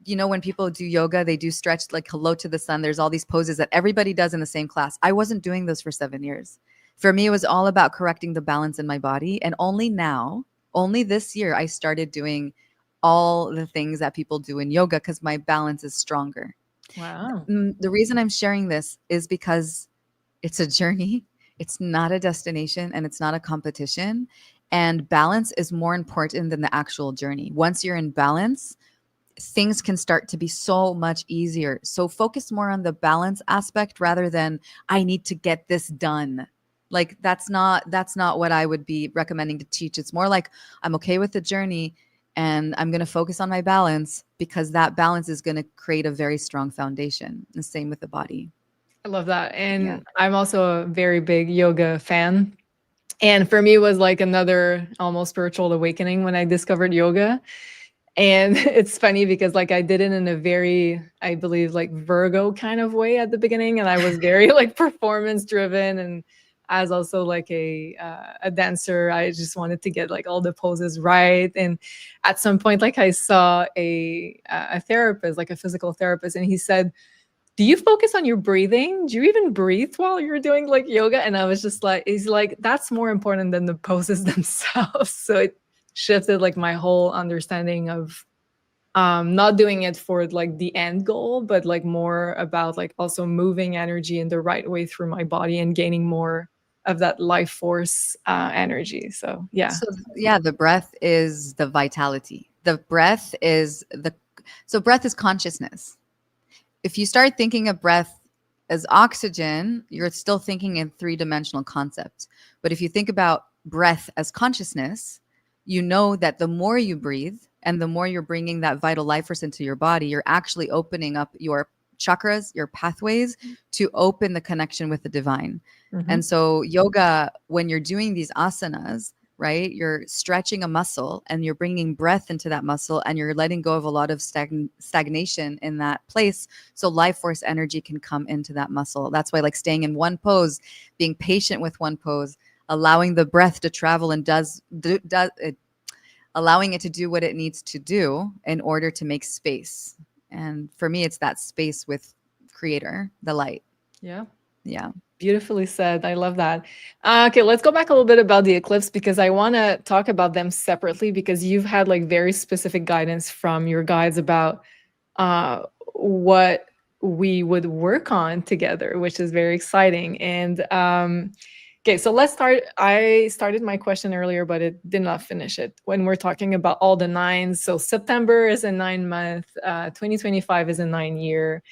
[SPEAKER 2] when people do yoga, they do stretch, like hello to the sun. There's all these poses that everybody does in the same class. I wasn't doing this for 7 years. For me, it was all about correcting the balance in my body. And only this year, I started doing all the things that people do in yoga because my balance is stronger.
[SPEAKER 1] Wow.
[SPEAKER 2] The reason I'm sharing this is because it's a journey. It's not a destination, and it's not a competition. And balance is more important than the actual journey. Once you're in balance, things can start to be so much easier. So focus more on the balance aspect rather than I need to get this done. Like, that's not what I would be recommending to teach. It's more like, I'm okay with the journey, and I'm going to focus on my balance, because that balance is going to create a very strong foundation. The same with the body.
[SPEAKER 1] I love that.
[SPEAKER 2] Yeah.
[SPEAKER 1] And I'm also a very big yoga fan. And for me, it was like another almost spiritual awakening when I discovered yoga. And it's funny because like I did it in a very, I believe, like Virgo kind of way at the beginning, and I was very like performance driven, and as also like a dancer, I just wanted to get like all the poses right. And at some point, like I saw a therapist, like a physical therapist, and he said, do you focus on your breathing? Do you even breathe while you're doing like yoga? And I was just like, he's like, that's more important than the poses themselves. So it shifted like my whole understanding of not doing it for like the end goal, but like more about like also moving energy in the right way through my body and gaining more of that life force energy. So yeah.
[SPEAKER 2] The breath is the vitality. Breath is consciousness. if you start thinking of breath as oxygen, you're still thinking in three-dimensional concepts. But if you think about breath as consciousness, you know that the more you breathe and the more you're bringing that vital life force into your body, you're actually opening up your chakras, your pathways to open the connection with the divine. And so yoga, when you're doing these asanas, right, you're stretching a muscle and you're bringing breath into that muscle and you're letting go of a lot of stagnation in that place, so life force energy can come into that muscle. That's why, like, staying in one pose, being patient with one pose, allowing the breath to travel and does it, allowing it to do what it needs to do in order to make space. And for me, it's that space with creator, the light.
[SPEAKER 1] Yeah.
[SPEAKER 2] Yeah.
[SPEAKER 1] Beautifully said. I love that. Okay, let's go back a little bit about the eclipse, because I want to talk about them separately, because you've had like very specific guidance from your guides about what we would work on together, which is very exciting. And okay, so let's start. I started my question earlier, but it did not finish it. When we're talking about all the nines, so September is a 9-month, 2025 is a 9-year.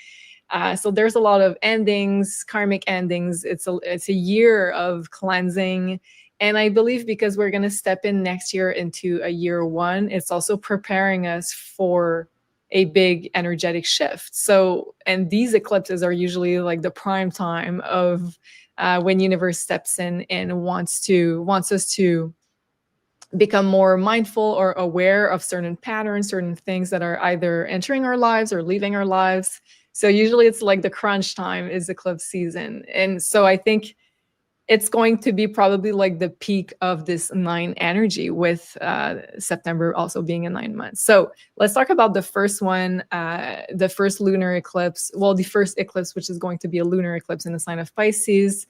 [SPEAKER 1] So there's a lot of endings, karmic endings. It's a year of cleansing. And I believe because we're going to step in next year into a year one, it's also preparing us for a big energetic shift. So, and these eclipses are usually like the prime time of when universe steps in and wants us to become more mindful or aware of certain patterns, certain things that are either entering our lives or leaving our lives. So usually it's like the crunch time is eclipse season. And so I think it's going to be probably like the peak of this 9 energy, with September also being a 9 month. So let's talk about the first one, the first lunar eclipse. Well, the first eclipse, which is going to be a lunar eclipse in the sign of Pisces.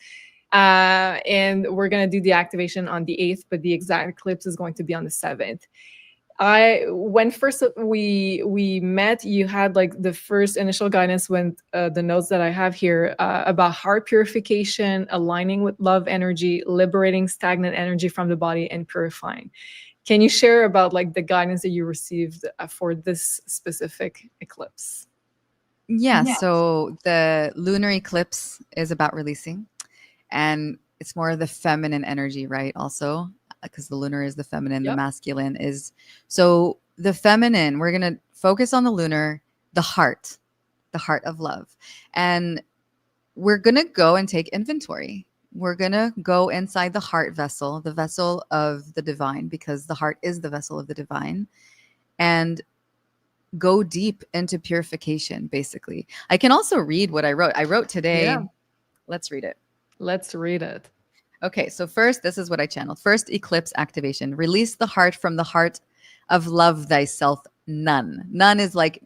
[SPEAKER 1] And we're going to do the activation on the 8th, but the exact eclipse is going to be on the 7th. When first we met, you had like the first initial guidance when the notes that I have here about heart purification, aligning with love energy, liberating stagnant energy from the body, and purifying. Can you share about like the guidance that you received for this specific eclipse?
[SPEAKER 2] Yeah. So the lunar eclipse is about releasing, and it's more of the feminine energy, right? Also, because the lunar is the feminine, the
[SPEAKER 1] Yep.
[SPEAKER 2] masculine is. So the feminine, we're going to focus on the lunar, the heart of love. And we're going to go and take inventory. We're going to go inside the heart vessel, the vessel of the divine, because the heart is the vessel of the divine, and go deep into purification, basically. I can also read what I wrote. I wrote today.
[SPEAKER 1] Yeah.
[SPEAKER 2] Let's read it.
[SPEAKER 1] Let's read it.
[SPEAKER 2] Okay, so first, this is what I channeled. First, eclipse activation. Release the heart from the heart of love thyself. None. None is like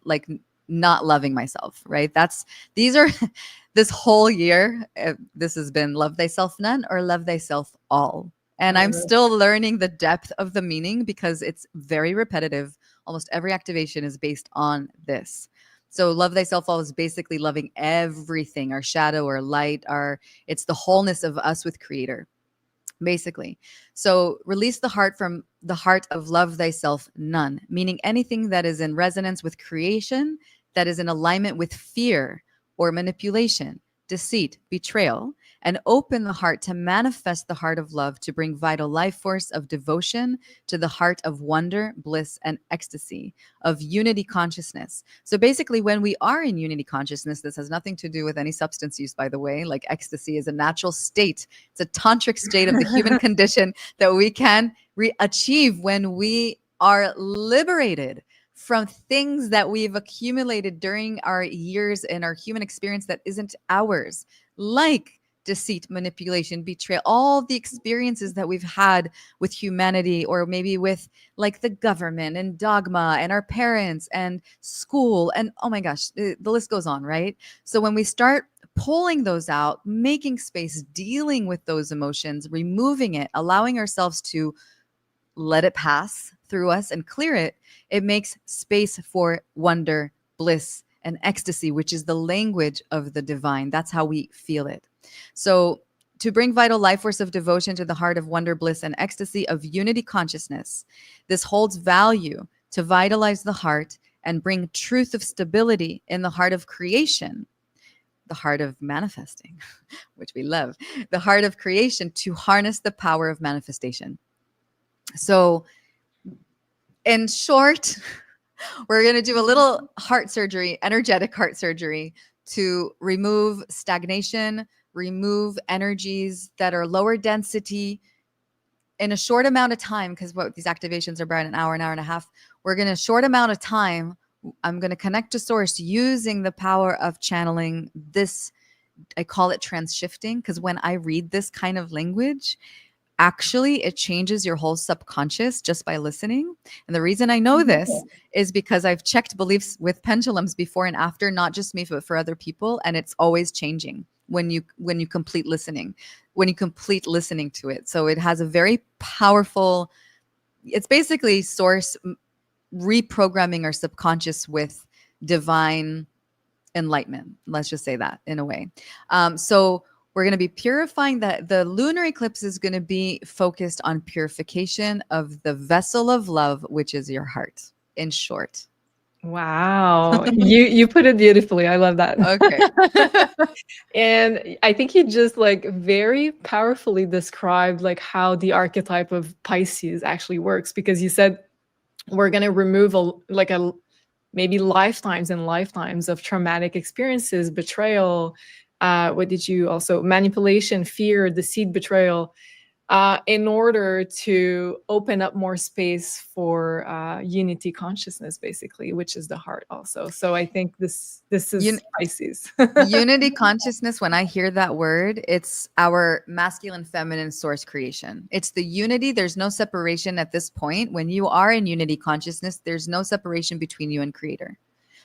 [SPEAKER 2] like not loving myself, right? These are this whole year. This has been love thyself none or love thyself all. And I'm still learning the depth of the meaning because it's very repetitive. Almost every activation is based on this. So love thyself all is basically loving everything, our shadow, our light, it's the wholeness of us with creator, basically. So release the heart from the heart of love thyself none, meaning anything that is in resonance with creation, that is in alignment with fear or manipulation, deceit, betrayal, and open the heart to manifest the heart of love, to bring vital life force of devotion to the heart of wonder, bliss, and ecstasy, of unity consciousness. So basically, when we are in unity consciousness, this has nothing to do with any substance use, by the way. Like, ecstasy is a natural state. It's a tantric state of the human condition that we can achieve when we are liberated from things that we've accumulated during our years and our human experience that isn't ours, like deceit, manipulation, betrayal, all the experiences that we've had with humanity, or maybe with like the government and dogma and our parents and school. And oh my gosh, the list goes on, right? So when we start pulling those out, making space, dealing with those emotions, removing it, allowing ourselves to let it pass through us and clear it, it makes space for wonder, bliss, and ecstasy, which is the language of the divine. That's how we feel it. So to bring vital life force of devotion to the heart of wonder, bliss, and ecstasy of unity consciousness, this holds value to vitalize the heart and bring truth of stability in the heart of creation, the heart of manifesting, which we love, the heart of creation, to harness the power of manifestation. So, in short, we're going to do a little heart surgery, energetic heart surgery, to remove stagnation, remove energies that are lower density in a short amount of time, because what these activations are about an hour and a half. We're going to short amount of time. I'm going to connect to source using the power of channeling this. I call it transshifting, because when I read this kind of language, actually it changes your whole subconscious just by listening. And the reason I know this is because I've checked beliefs with pendulums before and after, not just me, but for other people, and it's always changing when you complete listening, to it. So it has a very powerful, it's basically source reprogramming our subconscious with divine enlightenment. Let's just say that in a way. So we're going to be purifying that. The lunar eclipse is going to be focused on purification of the vessel of love, which is your heart, in short.
[SPEAKER 1] Wow. You put it beautifully. I love that.
[SPEAKER 2] Okay.
[SPEAKER 1] And I think you just like very powerfully described like how the archetype of Pisces actually works, because you said we're going to remove a maybe lifetimes and lifetimes of traumatic experiences, betrayal. What did you also manipulation, fear, deceit, betrayal, in order to open up more space for unity consciousness, basically, which is the heart also. So I think this is Pisces.
[SPEAKER 2] Unity consciousness, when I hear that word, it's our masculine, feminine source creation. It's the unity. There's no separation at this point. When you are in unity consciousness, there's no separation between you and creator.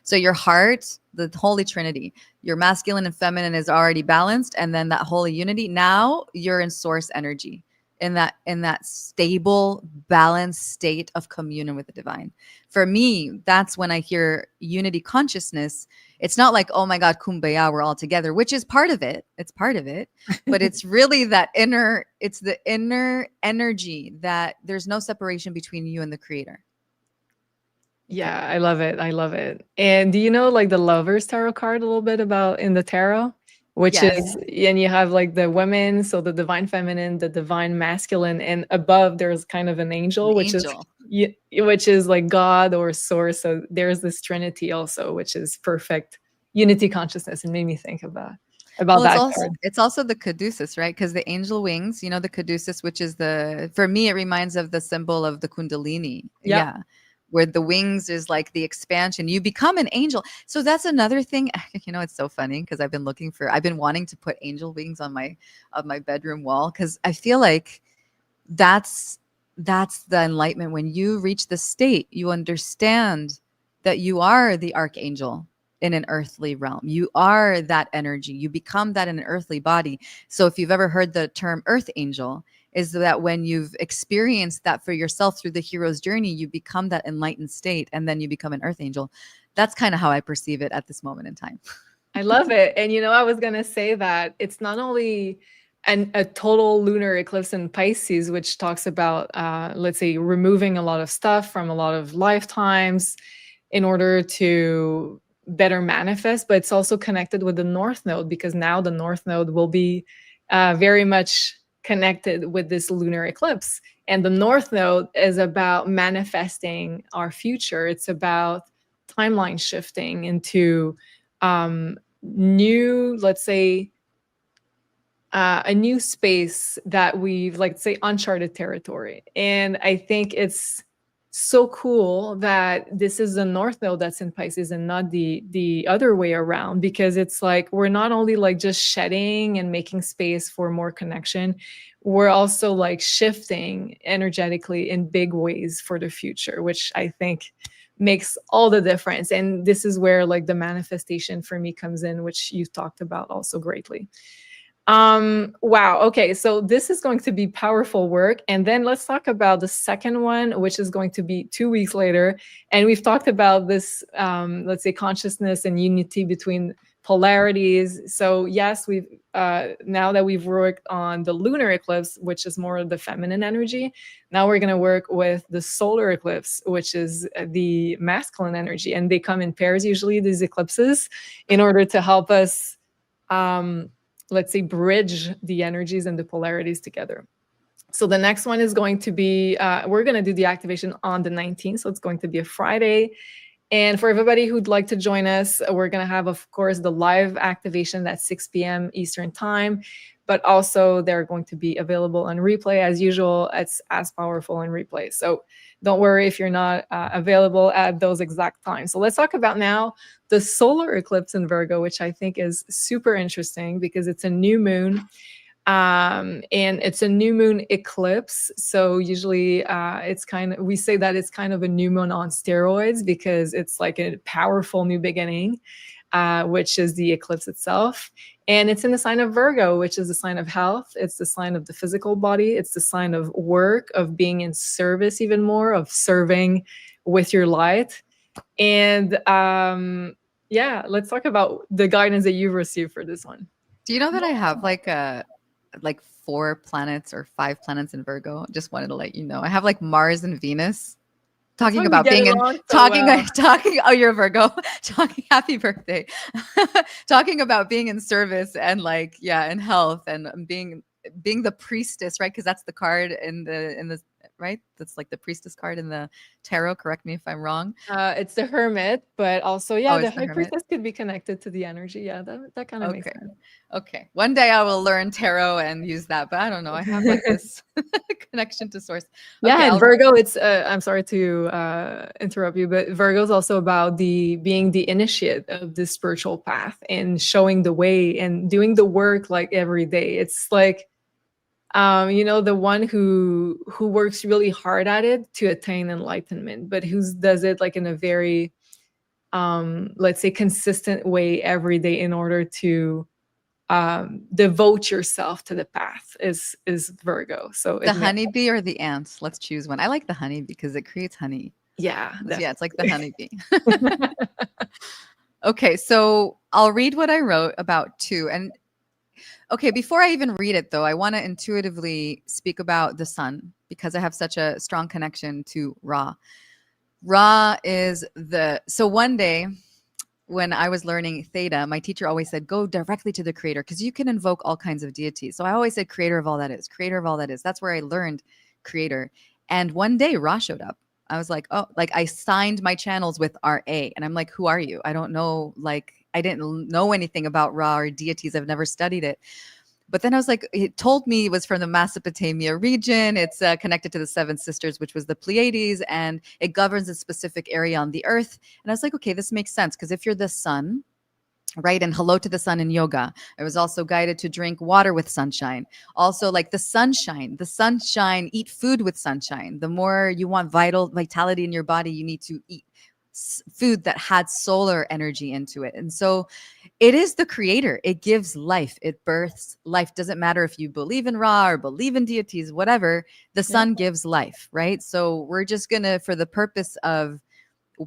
[SPEAKER 2] So your heart, the Holy Trinity, your masculine and feminine is already balanced. And then that holy unity, now you're in source energy, in that stable, balanced state of communion with the divine. For me, that's when I hear unity consciousness. It's not like, oh my God, kumbaya, we're all together, which is part of it. It's part of it. But it's really it's the inner energy that there's no separation between you and the creator.
[SPEAKER 1] Yeah, I love it. I love it. And do you know like the Lovers Tarot card a little bit about in the tarot? Which
[SPEAKER 2] Yes.
[SPEAKER 1] is, and you have like the women, so the divine feminine, the divine masculine, and above there's kind of an angel, which is like God or source. So there's this trinity also, which is perfect unity consciousness. And made me think of that about that card.
[SPEAKER 2] It's also the caduceus, right? Because the angel wings, the caduceus, which is for me, it reminds of the symbol of the kundalini.
[SPEAKER 1] Yep.
[SPEAKER 2] Yeah. Where the wings is like the expansion, you become an angel. So that's another thing. It's so funny because I've been wanting to put angel wings on my bedroom wall, because I feel like that's the enlightenment. When you reach the state, you understand that you are the archangel in an earthly realm. You are that energy. You become that in an earthly body. So if you've ever heard the term earth angel, is that when you've experienced that for yourself through the hero's journey, you become that enlightened state, and then you become an earth angel. That's kind of how I perceive it at this moment in time.
[SPEAKER 1] I love it. And I was going to say that it's not only a total lunar eclipse in Pisces, which talks about, let's say, removing a lot of stuff from a lot of lifetimes in order to better manifest, but it's also connected with the North Node, because now the North Node will be very much connected with this lunar eclipse. And the North Node is about manifesting our future. It's about timeline shifting into new, let's say, a new space that we've, like, say, uncharted territory. And I think it's so cool that this is the North Node that's in Pisces and not the other way around, because it's like we're not only like just shedding and making space for more connection, we're also like shifting energetically in big ways for the future, which I think makes all the difference. And this is where like the manifestation for me comes in, which you've talked about also greatly. Wow. Okay. So this is going to be powerful work. And then let's talk about the second one, which is going to be 2 weeks later. And we've talked about this, let's say, consciousness and unity between polarities. So yes, we've now that we've worked on the lunar eclipse, which is more of the feminine energy, now we're going to work with the solar eclipse, which is the masculine energy, and they come in pairs usually, these eclipses, in order to help us, let's say, bridge the energies and the polarities together. So the next one is going to be, we're going to do the activation on the 19th. So it's going to be a Friday. And for everybody who'd like to join us, we're going to have, of course, the live activation at 6 p.m. Eastern time, but also they're going to be available on replay as usual. It's as powerful in replay. So don't worry if you're not available at those exact times. So let's talk about now the solar eclipse in Virgo, which I think is super interesting because it's a new moon. And it's a new moon eclipse. So usually it's we say that it's kind of a new moon on steroids because it's like a powerful new beginning, which is the eclipse itself. And it's in the sign of Virgo, which is the sign of health. It's the sign of the physical body. It's the sign of work, of being in service even more, of serving with your light. And yeah, let's talk about the guidance that you've received for this one.
[SPEAKER 2] Do you know that I have like 4 planets or 5 planets in Virgo? Just wanted to let you know. I have like Mars and Venus. Talking about being in talking. Oh, you're a Virgo. Talking. Happy birthday. Talking about being in service and like and health and being the priestess, right? Because that's the card in the right. That's like the priestess card in the tarot. Correct me if I'm wrong.
[SPEAKER 1] It's the Hermit, but also the High Priestess could be connected to the energy. Yeah, that kind of makes sense.
[SPEAKER 2] Okay. One day I will learn tarot and use that, but I don't know. I have like this connection to source.
[SPEAKER 1] Yeah, and Virgo, it's I'm sorry to interrupt you, but Virgo is also about being the initiate of the spiritual path and showing the way and doing the work like every day. It's like the one who works really hard at it to attain enlightenment, but who does it like in a very let's say consistent way every day in order to devote yourself to the path is Virgo. So
[SPEAKER 2] the honeybee or the ants? Let's choose one. I like the honey because it creates honey.
[SPEAKER 1] Yeah,
[SPEAKER 2] it's like the honeybee. Okay, so I'll read what I wrote about 2. And okay, before I even read it though, I want to intuitively speak about the sun because I have such a strong connection to Ra. Ra is so one day when I was learning Theta, my teacher always said, go directly to the creator because you can invoke all kinds of deities. So I always said, creator of all that is, creator of all that is. That's where I learned creator. And one day Ra showed up. I was like, oh, like I signed my channels with RA. And I'm like, who are you? I don't know. Like, I didn't know anything about Ra or deities. I've never studied it. But then I was like, it told me it was from the Mesopotamia region. It's connected to the 7 sisters, which was the Pleiades, and it governs a specific area on the earth. And I was like, okay, this makes sense because if you're the sun, right? And hello to the sun in yoga. I was also guided to drink water with sunshine. Also like the sunshine, eat food with sunshine. The more you want vitality in your body, you need to eat food that had solar energy into it. And so it is the creator. It gives life. It births life. Doesn't matter if you believe in Ra or believe in deities, whatever, the sun gives life, right? So we're just going to, for the purpose of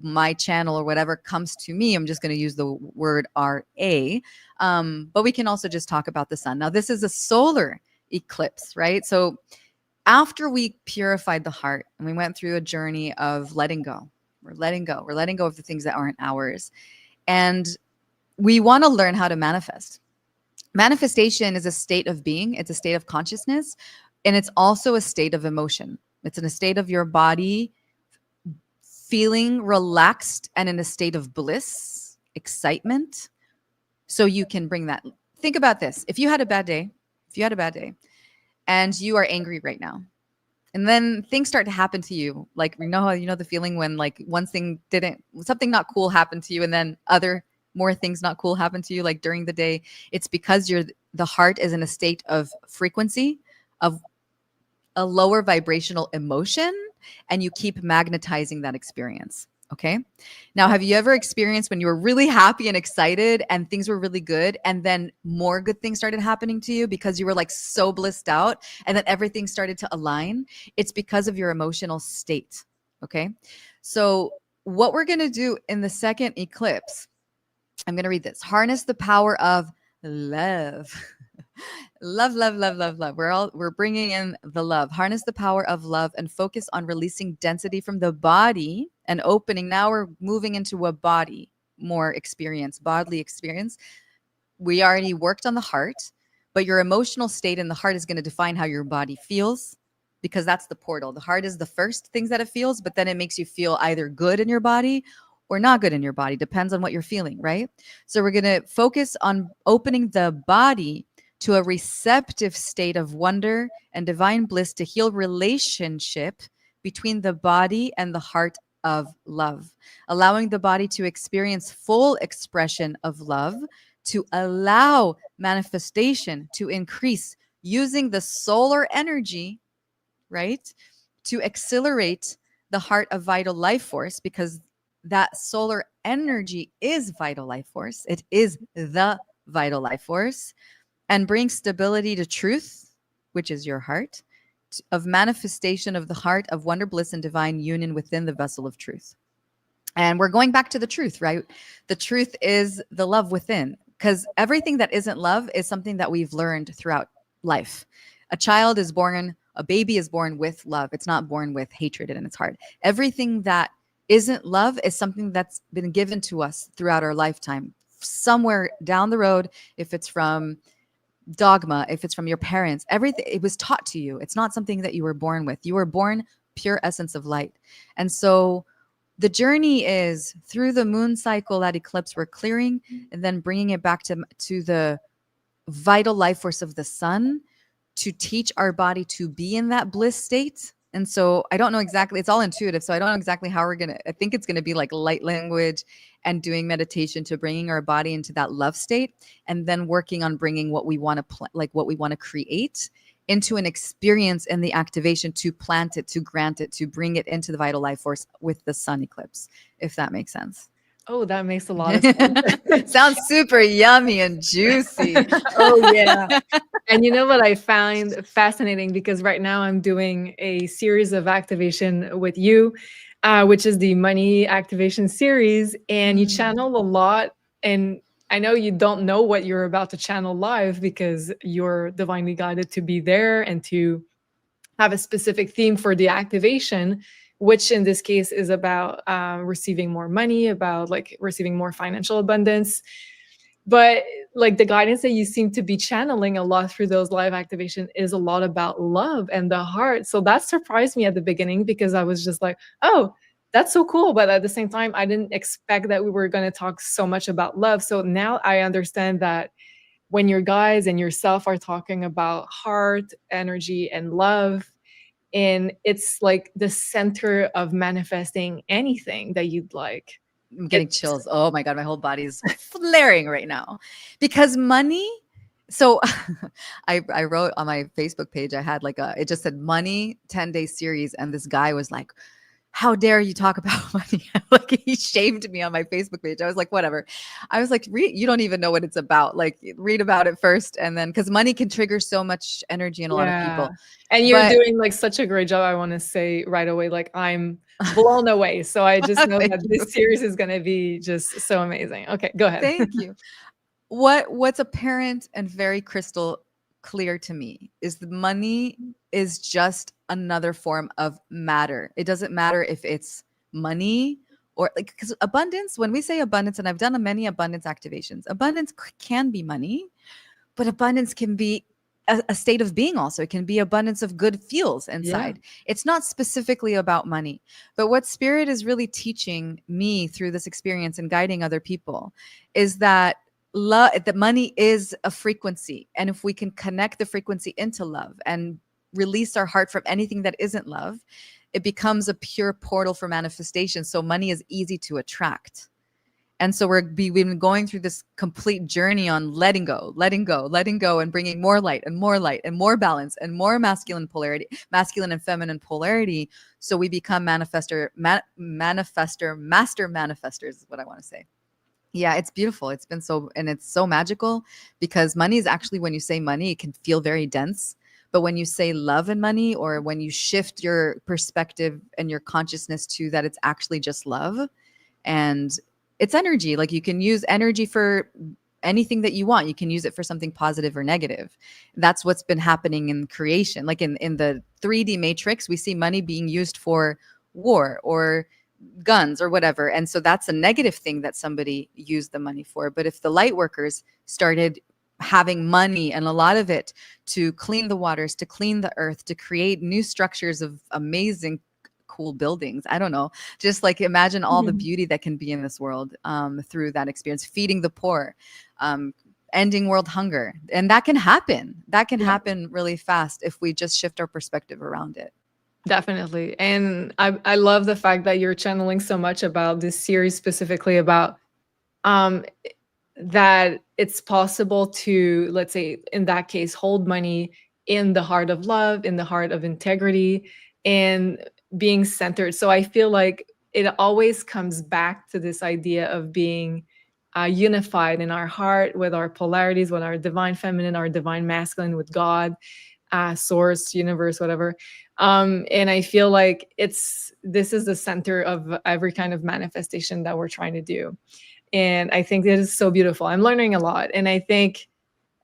[SPEAKER 2] my channel or whatever comes to me, I'm just going to use the word RA. But we can also just talk about the sun. Now, this is a solar eclipse, right? So after we purified the heart and we went through a journey of letting go, we're letting go of the things that aren't ours. And we want to learn how to manifest. Manifestation is a state of being. It's a state of consciousness. And it's also a state of emotion. It's in a state of your body feeling relaxed and in a state of bliss, excitement. So you can bring that. Think about this. If you had a bad day and you are angry right now, and then things start to happen to you, like you know the feeling when like something not cool happened to you, and then more things not cool happen to you, like during the day. It's because the heart is in a state of frequency of a lower vibrational emotion, and you keep magnetizing that experience. Okay. Now, have you ever experienced when you were really happy and excited and things were really good, and then more good things started happening to you because you were like so blissed out, and then everything started to align? It's because of your emotional state. Okay. So what we're going to do in the second eclipse I'm going to read this. Harness the power of love. Love, love, love, love, love. We're bringing in the love. Harness the power of love and focus on releasing density from the body and opening. Now we're moving into a body more experience, bodily experience. We already worked on the heart, but your emotional state in the heart is going to define how your body feels, because that's the portal. The heart is the first things that it feels, but then it makes you feel either good in your body or not good in your body. Depends on what you're feeling, right? So we're going to focus on opening the body to a receptive state of wonder and divine bliss to heal relationship between the body and the heart of love, allowing the body to experience full expression of love, to allow manifestation to increase using the solar energy, right? To accelerate the heart of vital life force, because that solar energy is vital life force. It is the vital life force, and bring stability to truth, which is your heart, of manifestation of the heart of wonder, bliss, and divine union within the vessel of truth. And we're going back to the truth, right? The truth is the love within, because everything that isn't love is something that we've learned throughout life. A baby is born with love. It's not born with hatred in its heart. Everything that isn't love is something that's been given to us throughout our lifetime. Somewhere down the road, if it's from dogma, if it's from your parents, everything, it was taught to you. It's not something that you were born with. You were born pure essence of light. And so the journey is through the moon cycle, that eclipse, we're clearing and then bringing it back to the vital life force of the sun to teach our body to be in that bliss state. And so I don't know exactly, it's all intuitive. So I don't know exactly how I think it's going to be like light language and doing meditation to bringing our body into that love state, and then working on bringing what we want to what we want to create into an experience in the activation, to plant it, to grant it, to bring it into the vital life force with the sun eclipse, if that makes sense.
[SPEAKER 1] Oh, that makes a lot of sense.
[SPEAKER 2] Sounds super yummy and juicy.
[SPEAKER 1] Oh, yeah. And you know what I found fascinating, because right now I'm doing a series of activation with you, which is the money activation series, and you channel a lot. And I know you don't know what you're about to channel live, because you're divinely guided to be there and to have a specific theme for the activation, which in this case is about receiving more money, about like receiving more financial abundance. But like the guidance that you seem to be channeling a lot through those live activation is a lot about love and the heart. So that surprised me at the beginning, because I was just like, oh, that's so cool. But at the same time, I didn't expect that we were going to talk so much about love. So now I understand that when your guides and yourself are talking about heart, energy, and love, and it's like the center of manifesting anything that you'd like.
[SPEAKER 2] I'm getting chills. Oh my God, my whole body's flaring right now because money. So I wrote on my Facebook page, I had it just said money 10-day series. And this guy was like, how dare you talk about money? Like he shamed me on my Facebook page. I was like, whatever. I was like, you don't even know what it's about. Like read about it first. And then, cause money can trigger so much energy in a lot of people.
[SPEAKER 1] And you're
[SPEAKER 2] But
[SPEAKER 1] doing like such a great job. I want to say right away, like I'm blown away. So I just know that this series is going to be just so amazing. Okay, go ahead.
[SPEAKER 2] Thank you. What's apparent and very crystal clear to me is the money is just another form of matter. It doesn't matter if it's money or like, because abundance, when we say abundance, and I've done many abundance activations, abundance can be money, but abundance can be a state of being also. It can be abundance of good feels inside. Yeah. It's not specifically about money, but what spirit is really teaching me through this experience and guiding other people is that love, that money is a frequency. And if we can connect the frequency into love and release our heart from anything that isn't love, it becomes a pure portal for manifestation. So money is easy to attract. And so we've been going through this complete journey on letting go, and bringing more light and more balance and more masculine polarity, masculine and feminine polarity. So we become master manifestors is what I want to say. Yeah, it's beautiful. It's been and it's so magical because money is actually, when you say money, it can feel very dense. But when you say love and money, or when you shift your perspective and your consciousness to that, it's actually just love. And it's energy. Like you can use energy for anything that you want. You can use it for something positive or negative. That's what's been happening in creation. Like in the 3D matrix, we see money being used for war or guns or whatever. And so that's a negative thing that somebody used the money for. But if the light workers started having money and a lot of it to clean the waters, to clean the earth, to create new structures of amazing cool buildings. I don't know. Just like imagine all the beauty that can be in this world through that experience, feeding the poor, ending world hunger. And that can happen. That can happen really fast if we just shift our perspective around it.
[SPEAKER 1] Definitely. And I love the fact that you're channeling so much about this series, specifically about um that it's possible to, let's say in that case, hold money in the heart of love, in the heart of integrity, and being centered. So I feel like it always comes back to this idea of being unified in our heart with our polarities, with our divine feminine, our divine masculine, with God, source, universe, whatever. And I feel like this is the center of every kind of manifestation that we're trying to do. And I think it is so beautiful. I'm learning a lot. And I think,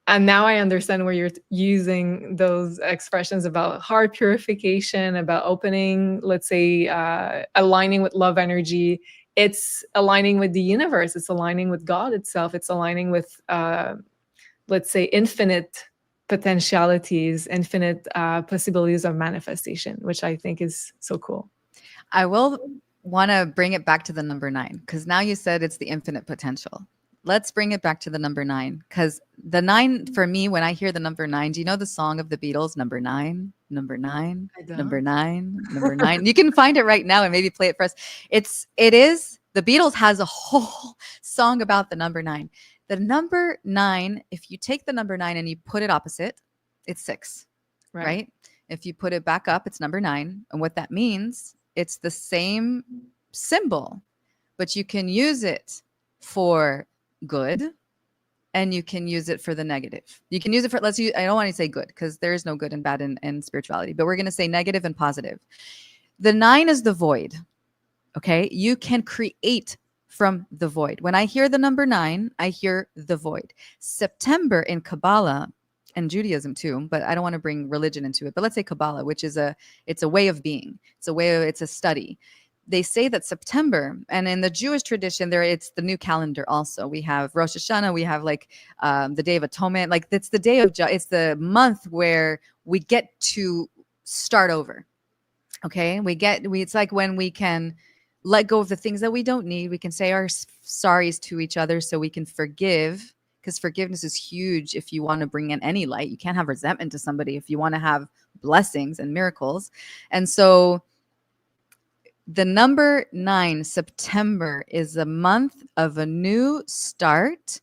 [SPEAKER 1] and now I understand where you're using those expressions about heart purification, about opening, let's say, aligning with love energy. It's aligning with the universe. It's aligning with God itself. It's aligning with, let's say, infinite potentialities, infinite possibilities of manifestation, which I think is so cool.
[SPEAKER 2] I will want to bring it back to the number 9 because now you said it's the infinite potential. Let's bring it back to the number 9 because the 9 for me, when I hear the number 9, do you know the song of the Beatles, number 9, number 9, number 9, number 9? You can find it right now and maybe play it for us. It is the Beatles has a whole song about the number 9. The number 9, if you take the number 9 and you put it opposite, it's 6, right? If you put it back up, it's number 9. And what that means, it's the same symbol, but you can use it for good and you can use it for the negative. You can use it for, I don't want to say good because there is no good and bad in spirituality, but we're going to say negative and positive. The 9 is the void. Okay. You can create from the void. When I hear the number 9, I hear the void. September in Kabbalah and Judaism too, but I don't want to bring religion into it. But let's say Kabbalah, which is it's a way of being. It's a study. They say that September, and in the Jewish tradition, it's the new calendar also. We have Rosh Hashanah, we have like the Day of Atonement. Like it's the day of, it's the month where we get to start over. Okay. It's like when we can let go of the things that we don't need. We can say our sorries to each other so we can forgive, because forgiveness is huge if you want to bring in any light. You can't have resentment to somebody if you want to have blessings and miracles. And so the number 9, September, is a month of a new start.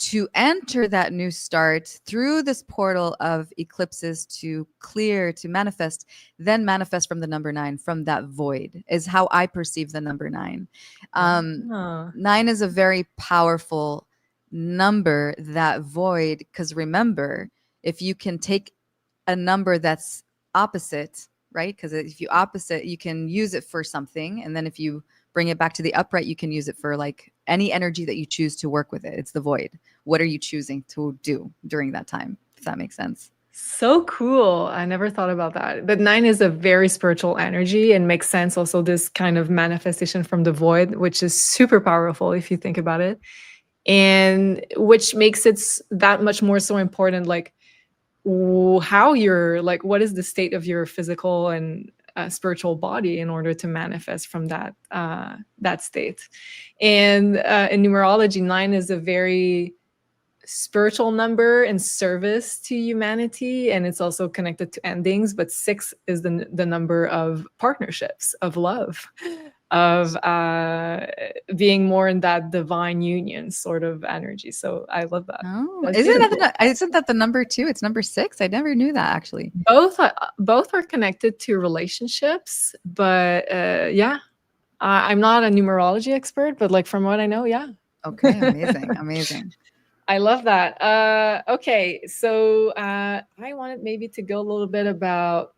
[SPEAKER 2] To enter that new start through this portal of eclipses to clear, to manifest, then manifest from the number 9, from that void, is how I perceive the number 9. 9 is a very powerful number, that void, because remember, if you can take a number that's opposite, right? Because if you opposite, you can use it for something. And then if you bring it back to the upright, you can use it for like any energy that you choose to work with it. It's the void. What are you choosing to do during that time? If that makes sense.
[SPEAKER 1] So cool. I never thought about that. But 9 is a very spiritual energy and makes sense also, this kind of manifestation from the void, which is super powerful if you think about it. And which makes it that much more so important, like how you're, like, what is the state of your physical and spiritual body in order to manifest from that state. And in numerology, 9 is a very spiritual number in service to humanity, and it's also connected to endings. But 6 is the number of partnerships, of love, of being more in that divine union sort of energy. So I love that.
[SPEAKER 2] Oh, isn't that the number 2? It's number 6. I never knew that, actually.
[SPEAKER 1] Both are connected to relationships, but yeah, I'm not a numerology expert, but like from what I know, yeah.
[SPEAKER 2] Okay, amazing, amazing.
[SPEAKER 1] I love that. Okay, so I wanted maybe to go a little bit about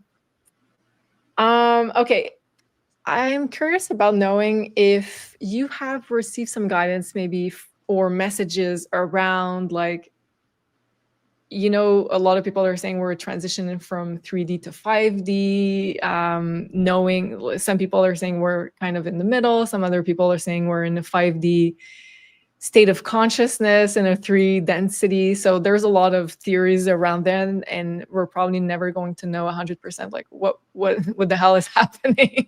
[SPEAKER 1] okay, I'm curious about knowing if you have received some guidance, maybe or messages around, like, a lot of people are saying we're transitioning from 3D to 5D. Knowing some people are saying we're kind of in the middle. Some other people are saying we're in a 5D state of consciousness in a 3 density. So there's a lot of theories around that, and we're probably never going to know 100% like what the hell is happening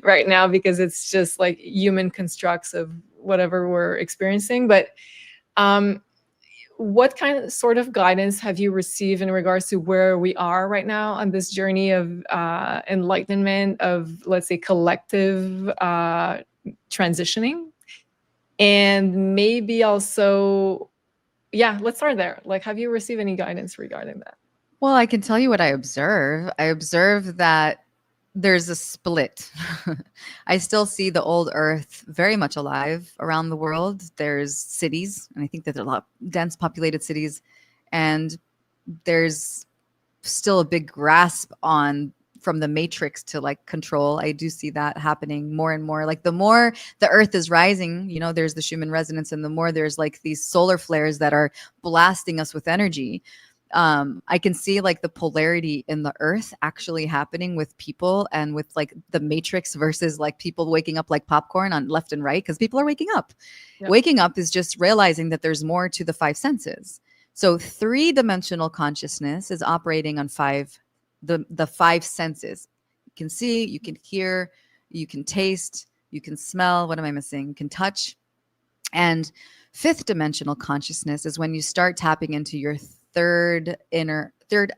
[SPEAKER 1] right now, because it's just like human constructs of whatever we're experiencing. But um, what kind of sort of guidance have you received in regards to where we are right now on this journey of enlightenment, of, let's say, collective transitioning? And maybe also, yeah, let's start there. Like, have you received any guidance regarding that?
[SPEAKER 2] Well, I can tell you what I observe. I observe that there's a split. I still see the old earth very much alive around the world. There's cities, and I think that there are a lot of dense populated cities, and there's still a big grasp on from the matrix to like control. I do see that happening more and more. Like the more the earth is rising, there's the Schumann resonance, and the more there's like these solar flares that are blasting us with energy. I can see like the polarity in the earth actually happening with people and with like the matrix versus like people waking up like popcorn on left and right, because people are waking up.
[SPEAKER 1] Yeah.
[SPEAKER 2] Waking up is just realizing that there's more to the five senses. So three-dimensional consciousness is operating on the five senses. You can see, you can hear, you can taste, you can smell. What am I missing? You can touch. And fifth dimensional consciousness is when you start tapping into your third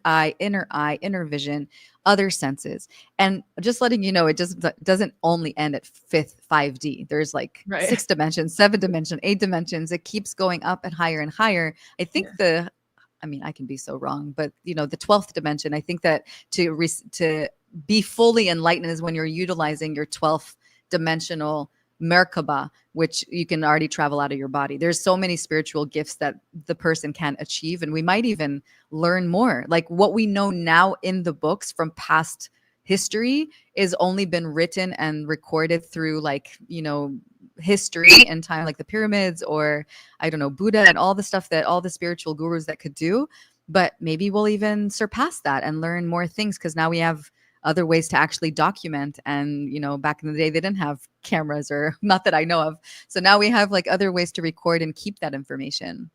[SPEAKER 2] eye, inner vision, other senses. And just letting you know, it just doesn't only end at fifth 5D. There's like
[SPEAKER 1] Right.
[SPEAKER 2] 6 dimensions, 7 dimensions, 8 dimensions. It keeps going up and higher and higher. I think I can be so wrong, but the 12th dimension, I think that to be fully enlightened is when you're utilizing your 12th dimensional Merkaba, which you can already travel out of your body. There's so many spiritual gifts that the person can achieve, and we might even learn more. Like what we know now in the books from past history is only been written and recorded through history and time, like the pyramids, or I don't know, Buddha and all the stuff that all the spiritual gurus that could do. But maybe we'll even surpass that and learn more things, because now we have other ways to actually document. And back in the day they didn't have cameras, or not that I know of. So now we have like other ways to record and keep that information.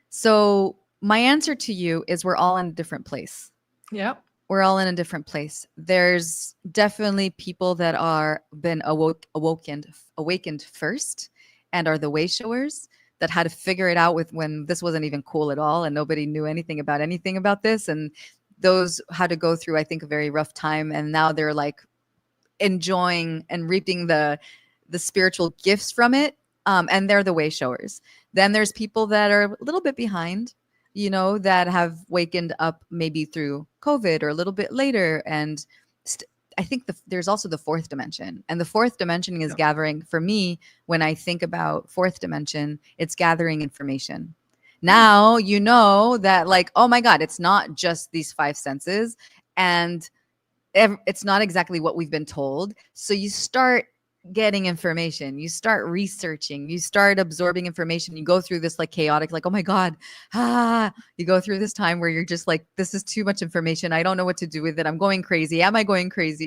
[SPEAKER 2] So my answer to you is we're all in a different place.
[SPEAKER 1] Yeah.
[SPEAKER 2] We're all in a different place. There's definitely people that are been awakened first and are the way showers, that had to figure it out when this wasn't even cool at all and nobody knew anything about this. And those had to go through, I think, a very rough time. And now they're like enjoying and reaping the spiritual gifts from it. And they're the way showers. Then there's people that are a little bit behind, that have wakened up maybe through COVID or a little bit later. And I think there's also the fourth dimension. And the fourth dimension is gathering, for me, when I think about fourth dimension, it's gathering information. Now you know that, like, oh my God, it's not just these five senses, and it's not exactly what we've been told. So you start getting information, you start researching, you start absorbing information. You go through this like chaotic, like, oh my God, you go through this time where you're just like, this is too much information. I don't know what to do with it. I'm going crazy. Am I going crazy?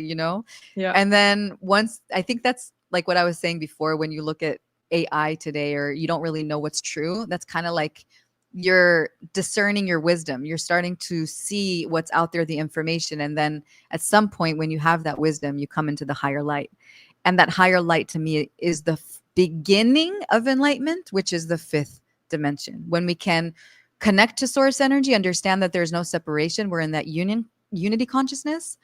[SPEAKER 1] Yeah.
[SPEAKER 2] And then once, I think that's like what I was saying before, when you look at AI today, or you don't really know what's true, that's kind of like you're discerning your wisdom. You're starting to see what's out there, the information. And then at some point when you have that wisdom, you come into the higher light. And that higher light to me is the beginning of enlightenment, which is the fifth dimension. When we can connect to source energy, understand that there's no separation, we're in that unity consciousness.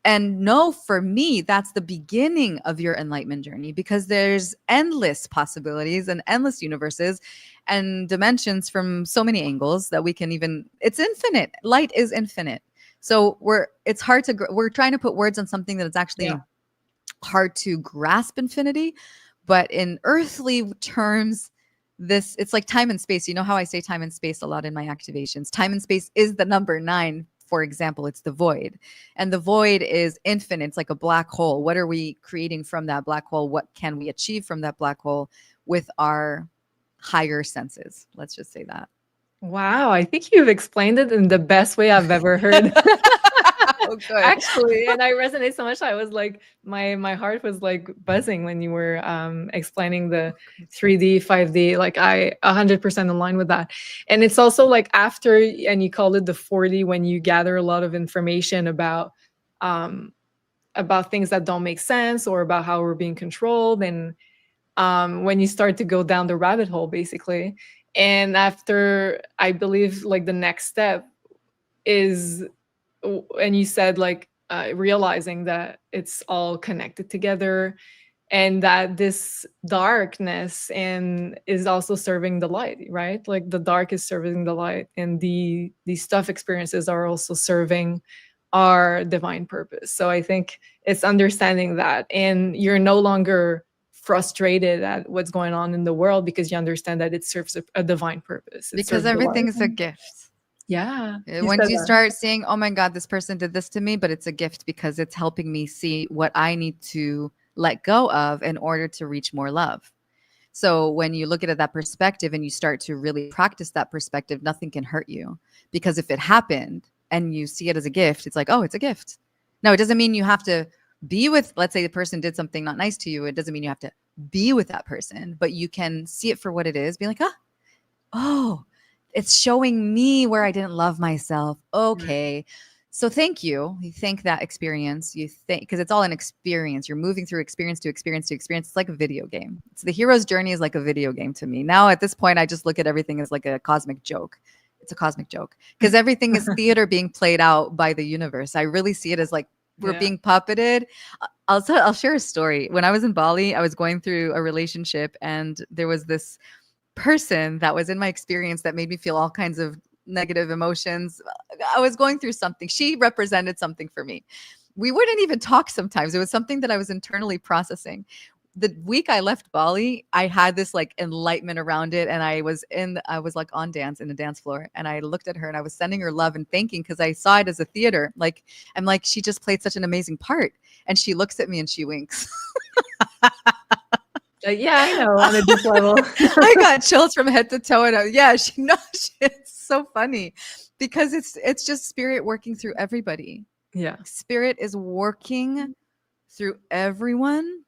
[SPEAKER 2] And no, for me, that's the beginning of your enlightenment journey, because there's endless possibilities and endless universes and dimensions from so many angles that we can it's infinite. Light is infinite. So we're trying to put words on something that it's actually hard to grasp, infinity. But in earthly terms, it's like time and space. You know how I say time and space a lot in my activations. Time and space is the number 9. for example, it's the void. And the void is infinite. It's like a black hole. What are we creating from that black hole? What can we achieve from that black hole with our higher senses? Let's just say that.
[SPEAKER 1] Wow, I think you've explained it in the best way I've ever heard.
[SPEAKER 2] Oh, good.
[SPEAKER 1] Actually, and I resonate so much. I was like, my heart was like buzzing when you were explaining the 3D, 5D. Like I 100% align with that. And it's also like after, and you called it the 4D, when you gather a lot of information um about things that don't make sense or about how we're being controlled, and when you start to go down the rabbit hole, basically. And after, I believe, like the next step is, and you said like realizing that it's all connected together, and that this darkness and is also serving the light, right? Like the dark is serving the light, and these stuff experiences are also serving our divine purpose. So I think it's understanding that, and you're no longer frustrated at what's going on in the world because you understand that it serves a divine purpose. It
[SPEAKER 2] Because
[SPEAKER 1] serves the
[SPEAKER 2] everything
[SPEAKER 1] light.
[SPEAKER 2] is a gift.
[SPEAKER 1] Yeah, you
[SPEAKER 2] Once
[SPEAKER 1] said
[SPEAKER 2] you
[SPEAKER 1] that.
[SPEAKER 2] start seeing, oh my God, this person did this to me, but it's a gift because it's helping me see what I need to let go of in order to reach more love. So when you look at it that perspective and you start to really practice that perspective, nothing can hurt you. Because if it happened and you see it as a gift, it's like, oh, it's a gift. Now, it doesn't mean you have to be with, let's say the person did something not nice to you. It doesn't mean you have to be with that person, but you can see it for what it is. Be like, oh, it's showing me where I didn't love myself. Okay. So thank you. You thank that experience. You think, because it's all an experience. You're moving through experience to experience to experience. It's like a video game. It's the hero's journey is like a video game to me. Now at this point, I just look at everything as like a cosmic joke. It's a cosmic joke because everything is theater being played out by the universe. I really see it as like we're being puppeted. I'll share a story. When I was in Bali, I was going through a relationship, and there was this person that was in my experience that made me feel all kinds of negative emotions. I was going through something. She represented something for me. We wouldn't even talk sometimes. It was something that I was internally processing. The week I left Bali, I had this like enlightenment around it. And I was like on dance in the dance floor. And I looked at her and I was sending her love and thanking because I saw it as a theater. Like, I'm like, she just played such an amazing part. And she looks at me and she winks.
[SPEAKER 1] Yeah, I know, on a deep level.
[SPEAKER 2] I got chills from head to toe. And yeah, she knows. It's so funny because it's just spirit working through everybody.
[SPEAKER 1] Yeah.
[SPEAKER 2] Spirit is working through everyone.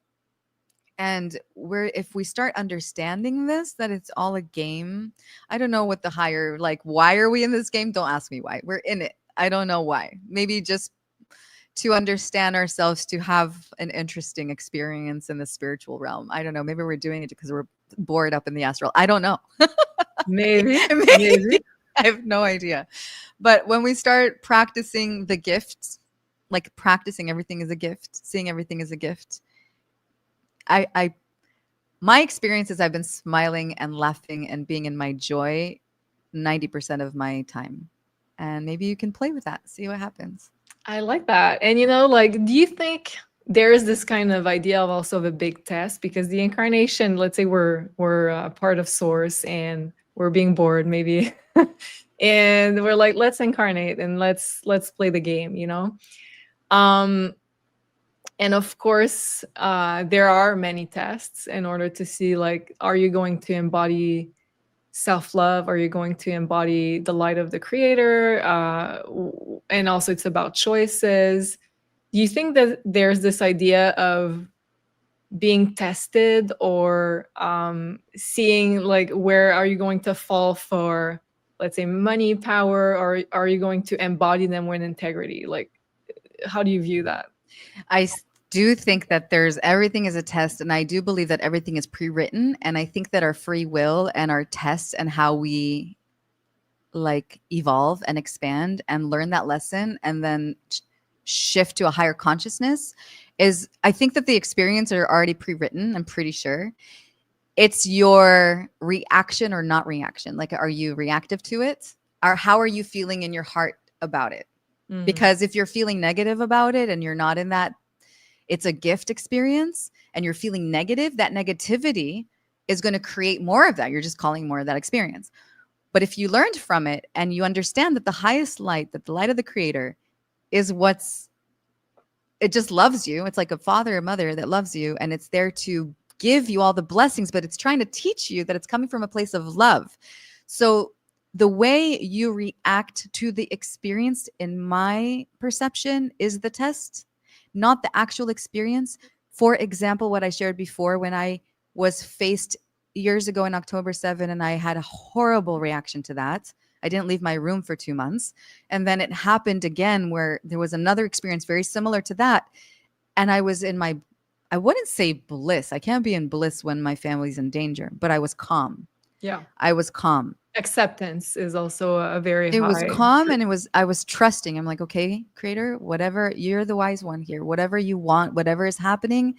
[SPEAKER 2] And if we start understanding this, that it's all a game. I don't know what the higher, like, why are we in this game? Don't ask me why. We're in it. I don't know why. Maybe just to understand ourselves, to have an interesting experience in the spiritual realm. I don't know. Maybe we're doing it because we're bored up in the astral. I don't know.
[SPEAKER 1] Maybe.
[SPEAKER 2] I have no idea. But when we start practicing the gifts, like practicing everything is a gift, seeing everything as a gift, my experience is I've been smiling and laughing and being in my joy 90% of my time. And maybe you can play with that, see what happens.
[SPEAKER 1] I like that. And like, do you think there is this kind of idea of also of a big test? Because the incarnation, let's say we're part of source and we're being bored maybe, and we're like, let's incarnate and let's play the game, and of course, there are many tests in order to see, like, are you going to embody self-love? Are you going to embody the light of the creator? And also it's about choices. Do you think that there's this idea of being tested, or seeing like where are you going to fall for, let's say, money, power, or are you going to embody them with integrity? Like, how do you view that?
[SPEAKER 2] I do think that everything is a test, and I do believe that everything is pre-written, and I think that our free will and our tests and how we like evolve and expand and learn that lesson and then shift to a higher consciousness is, I think that the experience are already pre-written. I'm pretty sure it's your reaction or not reaction. Like, are you reactive to it, or how are you feeling in your heart about it?
[SPEAKER 1] Mm.
[SPEAKER 2] Because if you're feeling negative about it and you're not in that, it's a gift experience, and you're feeling negative, that negativity is going to create more of that. You're just calling more of that experience. But if you learned from it and you understand that the highest light, that the light of the creator is what's, it just loves you. It's like a father or mother that loves you, and it's there to give you all the blessings, but it's trying to teach you that it's coming from a place of love. So the way you react to the experience, in my perception, is the test, not the actual experience. For example, what I shared before, when I was faced years ago in October 7, and I had a horrible reaction to that. I didn't leave my room for 2 months. And then it happened again where there was another experience very similar to that. And I was in my, I wouldn't say bliss. I can't be in bliss when my family's in danger, but I was calm.
[SPEAKER 1] Yeah.
[SPEAKER 2] I was calm.
[SPEAKER 1] Acceptance is also a very
[SPEAKER 2] It was
[SPEAKER 1] high.
[SPEAKER 2] calm, and I was trusting. I'm like, okay, creator, whatever, you're the wise one here. Whatever you want, whatever is happening,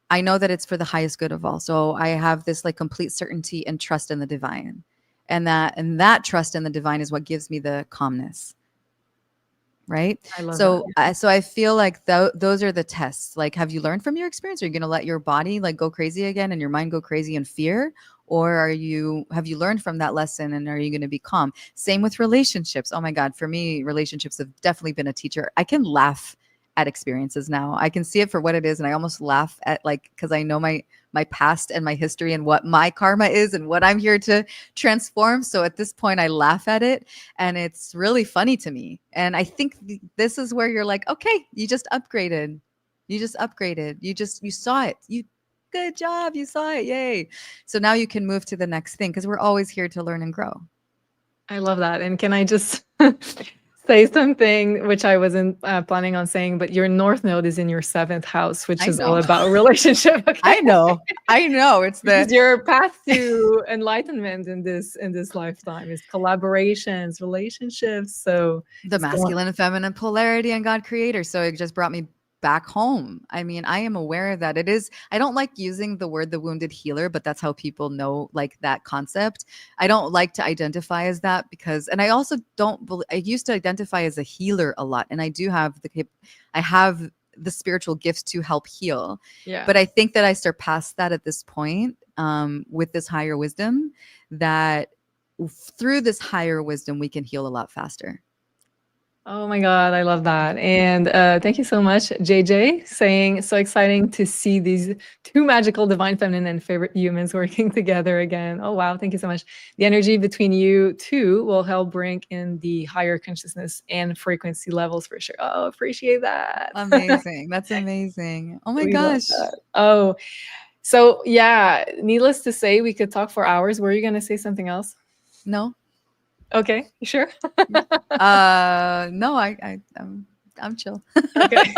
[SPEAKER 2] I know that it's for the highest good of all. So I have this like complete certainty and trust in the divine. And that trust in the divine is what gives me the calmness. Right.
[SPEAKER 1] I love
[SPEAKER 2] So,
[SPEAKER 1] that.
[SPEAKER 2] so I feel like those are the tests. Like, have you learned from your experience? Are you going to let your body like go crazy again and your mind go crazy in fear? Or have you learned from that lesson, and are you going to be calm? Same with relationships. Oh my God. For me, relationships have definitely been a teacher. I can laugh at experiences now. I can see it for what it is. And I almost laugh at, like, cause I know my past and my history and what my karma is and what I'm here to transform. So at this point I laugh at it, and it's really funny to me. And I think this is where you're like, okay, you just upgraded. You saw it. Good job. You saw it. Yay. So now you can move to the next thing, because we're always here to learn and grow.
[SPEAKER 1] I love that. And can I just say something which I wasn't planning on saying, but your North Node is in your 7th house, which
[SPEAKER 2] I
[SPEAKER 1] is all
[SPEAKER 2] know.
[SPEAKER 1] about relationship. Okay?
[SPEAKER 2] I know. It's
[SPEAKER 1] Because your path to enlightenment in this lifetime is collaborations, relationships. So
[SPEAKER 2] the masculine and feminine polarity and God creator. So it just brought me back home. I mean, I am aware that it is, I don't like using the word the wounded healer, but that's how people know like that concept. I don't like to identify as that because, and I also I used to identify as a healer a lot. And I do have I have the spiritual gifts to help heal.
[SPEAKER 1] yeah.
[SPEAKER 2] But I think that I surpassed that at this point with this higher wisdom, that through this higher wisdom, we can heal a lot faster.
[SPEAKER 1] Oh my God, I love that. And thank you so much, JJ, saying so exciting to see these two magical, divine feminine and favorite humans working together again. Oh, wow. Thank you so much. The energy between you two will help bring in the higher consciousness and frequency levels for sure. Oh, appreciate that.
[SPEAKER 2] Amazing. That's amazing. Oh my
[SPEAKER 1] We love
[SPEAKER 2] gosh.
[SPEAKER 1] that. Oh, so yeah, needless to say, we could talk for hours. Were you going to say something else?
[SPEAKER 2] No.
[SPEAKER 1] Okay, you sure?
[SPEAKER 2] No, I'm chill.
[SPEAKER 1] Okay.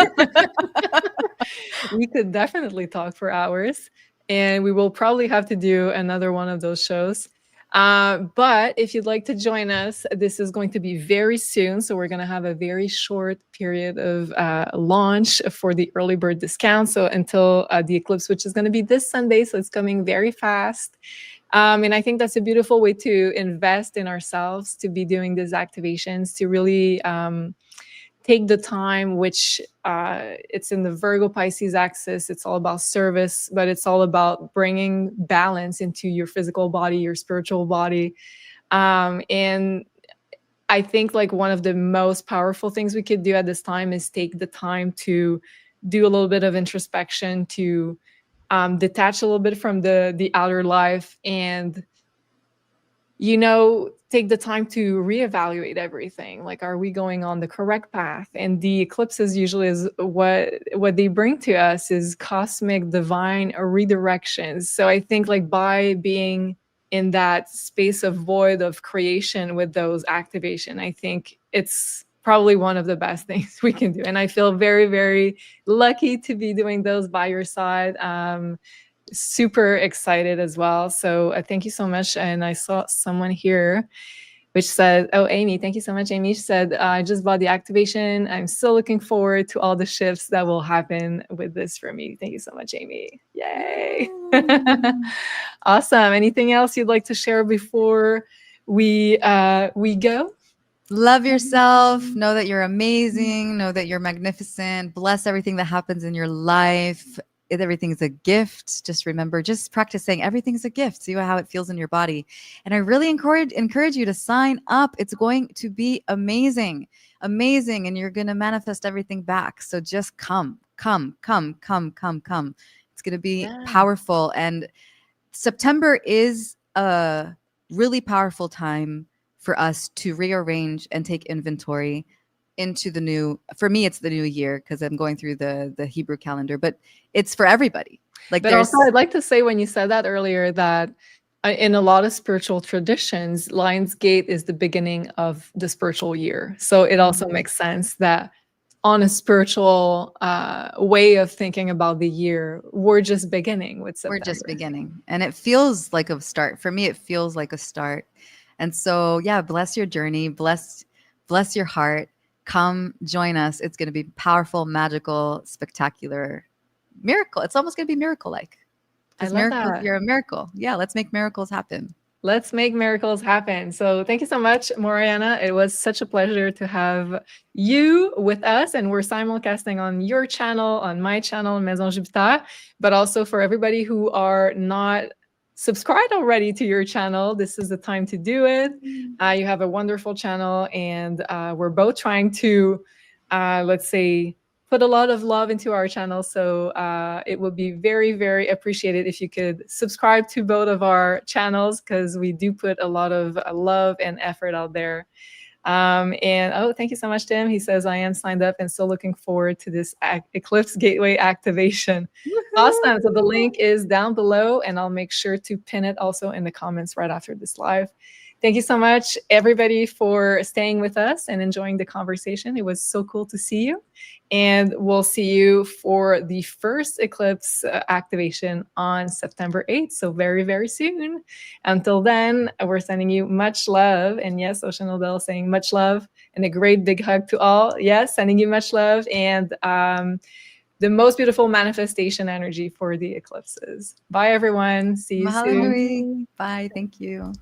[SPEAKER 1] We could definitely talk for hours, and we will probably have to do another one of those shows. But if you'd like to join us, this is going to be very soon. So we're going to have a very short period of launch for the early bird discount. So until the eclipse, which is going to be this Sunday. So it's coming very fast. And I think that's a beautiful way to invest in ourselves, to be doing these activations, to really take the time, which it's in the Virgo Pisces axis. It's all about service, but it's all about bringing balance into your physical body, your spiritual body. And I think like one of the most powerful things we could do at this time is take the time to do a little bit of introspection, to detach a little bit from the outer life, and take the time to reevaluate everything. Like, are we going on the correct path? And the eclipses usually is what they bring to us is cosmic divine redirections. So I think like by being in that space of void of creation with those activation, I think it's probably one of the best things we can do. And I feel very, very lucky to be doing those by your side. Super excited as well. So thank you so much. And I saw someone here which said, oh, Amy, thank you so much, Amy. She said, I just bought the activation. I'm still looking forward to all the shifts that will happen with this for me. Thank you so much, Amy. Yay. Awesome. Anything else you'd like to share before we go?
[SPEAKER 2] Love yourself. Know that you're amazing. Know that you're magnificent. Bless everything that happens in your life. everything's a gift. Just remember, just practice saying everything's a gift. See how it feels in your body. And I really encourage you to sign up. It's going to be amazing, amazing. And you're going to manifest everything back. So just come. It's going to be powerful. And September is a really powerful time for us to rearrange and take inventory into the new, for me, it's the new year because I'm going through the Hebrew calendar, but it's for everybody. Like,
[SPEAKER 1] but also I'd like to say, when you said that earlier, that in a lot of spiritual traditions, Lionsgate is the beginning of the spiritual year. So it also makes sense that on a spiritual way of thinking about the year, we're just beginning with September.
[SPEAKER 2] We're just beginning. And it feels like a start. For me, it feels like a start. And so, yeah, bless your journey. Bless your heart. Come join us. It's going to be powerful, magical, spectacular, miracle. It's almost going to be miracle-like.
[SPEAKER 1] I love that.
[SPEAKER 2] You're a miracle. Yeah, let's make miracles happen.
[SPEAKER 1] Let's make miracles happen. So thank you so much, Morayana. It was such a pleasure to have you with us. And we're simulcasting on your channel, on my channel, Maison Jupiter, but also for everybody who are not subscribed already to your channel, this is the time to do it. You have a wonderful channel, and we're both trying to, let's say, put a lot of love into our channel. So it would be very, very appreciated if you could subscribe to both of our channels, because we do put a lot of love and effort out there. And oh, thank you so much, Tim. He says, I am signed up and still looking forward to this Eclipse Gateway activation. Awesome. So the link is down below, and I'll make sure to pin it also in the comments right after this live. Thank you so much, everybody, for staying with us and enjoying the conversation. It was so cool to see you. And we'll see you for the first eclipse activation on September 8th. So very, very soon. Until then, we're sending you much love. And yes, Ocean Odell saying much love and a great big hug to all. Yes, sending you much love and the most beautiful manifestation energy for the eclipses. Bye, everyone. See you
[SPEAKER 2] Mahalo
[SPEAKER 1] soon.
[SPEAKER 2] nui. Bye. Thank you.